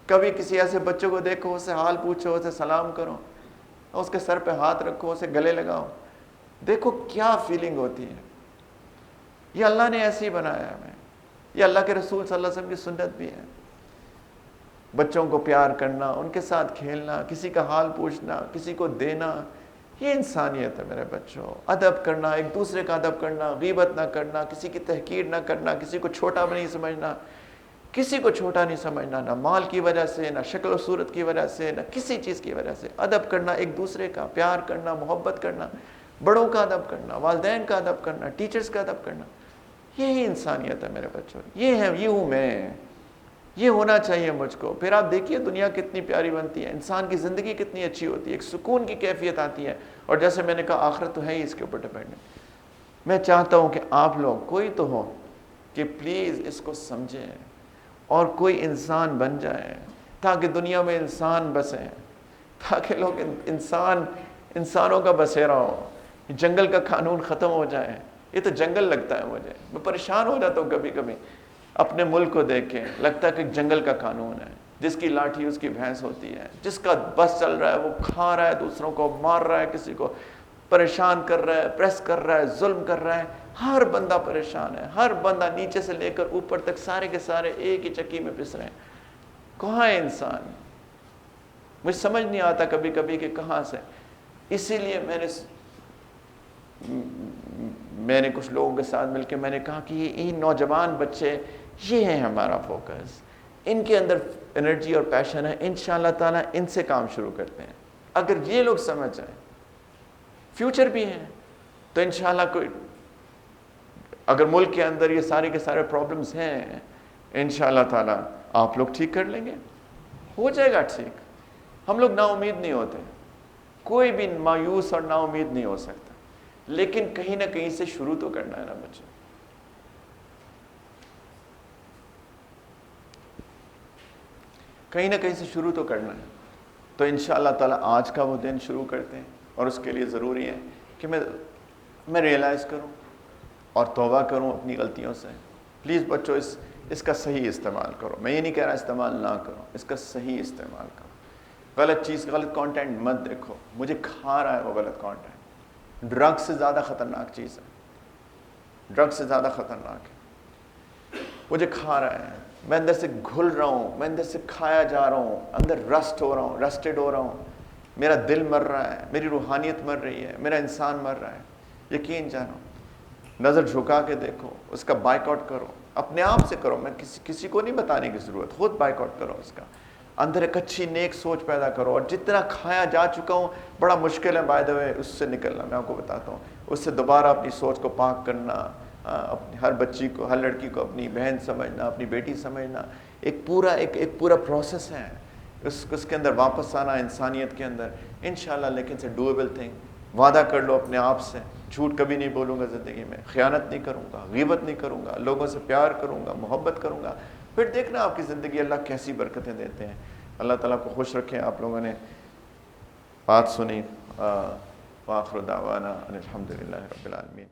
کبھی کسی ایسے بچوں کو دیکھو, اسے حال پوچھو, اسے سلام کرو, اس کے سر پہ ہاتھ رکھو, اسے گلے لگاؤ, دیکھو کیا فیلنگ ہوتی ہے. یہ اللہ نے ایسے ہی بنایا ہمیں, یہ اللہ کے رسول صلی اللہ علیہ وسلم کی سنت بھی ہے. بچوں کو پیار کرنا, ان کے ساتھ کھیلنا, کسی کا حال پوچھنا, کسی کو دینا, یہ انسانیت ہے میرے بچوں. ادب کرنا, ایک دوسرے کا ادب کرنا, غیبت نہ کرنا, کسی کی تحقیر نہ کرنا, کسی کو چھوٹا نہیں سمجھنا, کسی کو چھوٹا نہیں سمجھنا, نہ مال کی وجہ سے, نہ شکل و صورت کی وجہ سے, نہ کسی چیز کی وجہ سے. ادب کرنا, ایک دوسرے کا پیار کرنا, محبت کرنا, بڑوں کا ادب کرنا, والدین کا ادب کرنا, ٹیچرز کا ادب کرنا, یہی انسانیت ہے میرے بچوں. یہ ہوں میں, یہ ہونا چاہیے مجھ کو. پھر آپ دیکھیے دنیا کتنی پیاری بنتی ہے, انسان کی زندگی کتنی اچھی ہوتی ہے, ایک سکون کی کیفیت آتی ہے. اور جیسے میں نے کہا آخرت تو ہے ہی اس کے اوپر ڈپینڈنٹ. میں چاہتا ہوں کہ آپ لوگ کوئی تو ہو کہ پلیز اس کو سمجھیں اور کوئی انسان بن جائیں, تاکہ دنیا میں انسان بسیں, تاکہ لوگ انسانوں کا بسیرا ہو, جنگل کا قانون ختم ہو جائے. یہ تو جنگل لگتا ہے مجھے, میں پریشان ہو جاتا ہوں کبھی کبھی اپنے ملک کو دیکھ کے, لگتا ہے کہ جنگل کا قانون ہے, جس کی لاٹھی اس کی بھینس ہوتی ہے, جس کا بس چل رہا ہے وہ کھا رہا ہے دوسروں کو, مار رہا ہے کسی کو, پریشان کر رہا ہے, پریس کر رہا ہے, ظلم کر رہا ہے. ہر بندہ پریشان ہے, ہر بندہ نیچے سے لے کر اوپر تک سارے کے سارے ایک ہی چکی میں پس رہے ہیں. کہاں ہے انسان؟ مجھے سمجھ نہیں آتا کبھی کبھی کہ کہاں سے. اسی لیے میں نے کچھ لوگوں کے ساتھ مل کے میں نے کہا کہ یہ نوجوان بچے, یہ ہیں ہمارا فوکس, ان کے اندر انرجی اور پیشن ہے, انشاءاللہ تعالیٰ ان سے کام شروع کرتے ہیں. اگر یہ لوگ سمجھ جائیں, فیوچر بھی ہے تو انشاءاللہ کوئی, اگر ملک کے اندر یہ سارے کے سارے پرابلمز ہیں, انشاءاللہ تعالیٰ آپ لوگ ٹھیک کر لیں گے, ہو جائے گا ٹھیک. ہم لوگ نا امید نہیں ہوتے, کوئی بھی مایوس اور نا امید نہیں ہو سکتا, لیکن کہیں نہ کہیں سے شروع تو کرنا ہے نا بچوں. کہیں نہ کہیں سے شروع تو کرنا ہے. تو انشاءاللہ تعالیٰ آج کا وہ دن شروع کرتے ہیں, اور اس کے لیے ضروری ہے کہ میں ریئلائز کروں اور توبہ کروں اپنی غلطیوں سے. پلیز بچوں اس کا صحیح استعمال کرو. میں یہ نہیں کہہ رہا استعمال نہ کرو، اس کا صحیح استعمال کرو. غلط چیز، غلط کانٹینٹ مت دیکھو. مجھے کھا رہا ہے وہ غلط کانٹینٹ. ڈرگ سے زیادہ خطرناک چیز ہے، ڈرگ سے زیادہ خطرناک ہے. مجھے کھا رہا ہے، میں اندر سے گھل رہا ہوں، میں اندر سے کھایا جا رہا ہوں، اندر رسٹ ہو رہا ہوں، رسٹڈ ہو رہا ہوں. میرا دل مر رہا ہے، میری روحانیت مر رہی ہے، میرا انسان مر رہا ہے. یقین جانو، نظر جھکا کے دیکھو، اس کا بائک آؤٹ کرو. اپنے آپ سے کرو، میں کسی کو نہیں بتانے کی ضرورت، خود بائک آؤٹ کرو اس کا. اندر ایک اچھی نیک سوچ پیدا کرو. اور جتنا کھایا جا چکا ہوں، بڑا مشکل ہے بائی دا وے اس سے نکلنا. میں آپ کو بتاتا ہوں، اس سے دوبارہ اپنی سوچ کو پاک کرنا، اپنی ہر بچی کو، ہر لڑکی کو اپنی بہن سمجھنا، اپنی بیٹی سمجھنا، ایک پورا پروسیس ہے. اس کے اندر واپس آنا انسانیت کے اندر انشاءاللہ. لیکن سے ڈویبل تھنگ. وعدہ کر لو اپنے آپ سے، جھوٹ کبھی نہیں بولوں گا زندگی میں، خیانت نہیں کروں گا، غیبت نہیں کروں گا، لوگوں سے پیار کروں گا، محبت کروں گا. پھر دیکھنا آپ کی زندگی اللہ کیسی برکتیں دیتے ہیں. اللہ تعالیٰ کو خوش رکھیں. آپ لوگوں نے بات سنی. وآخر دعوانا ان الحمد للہ رب العالمین.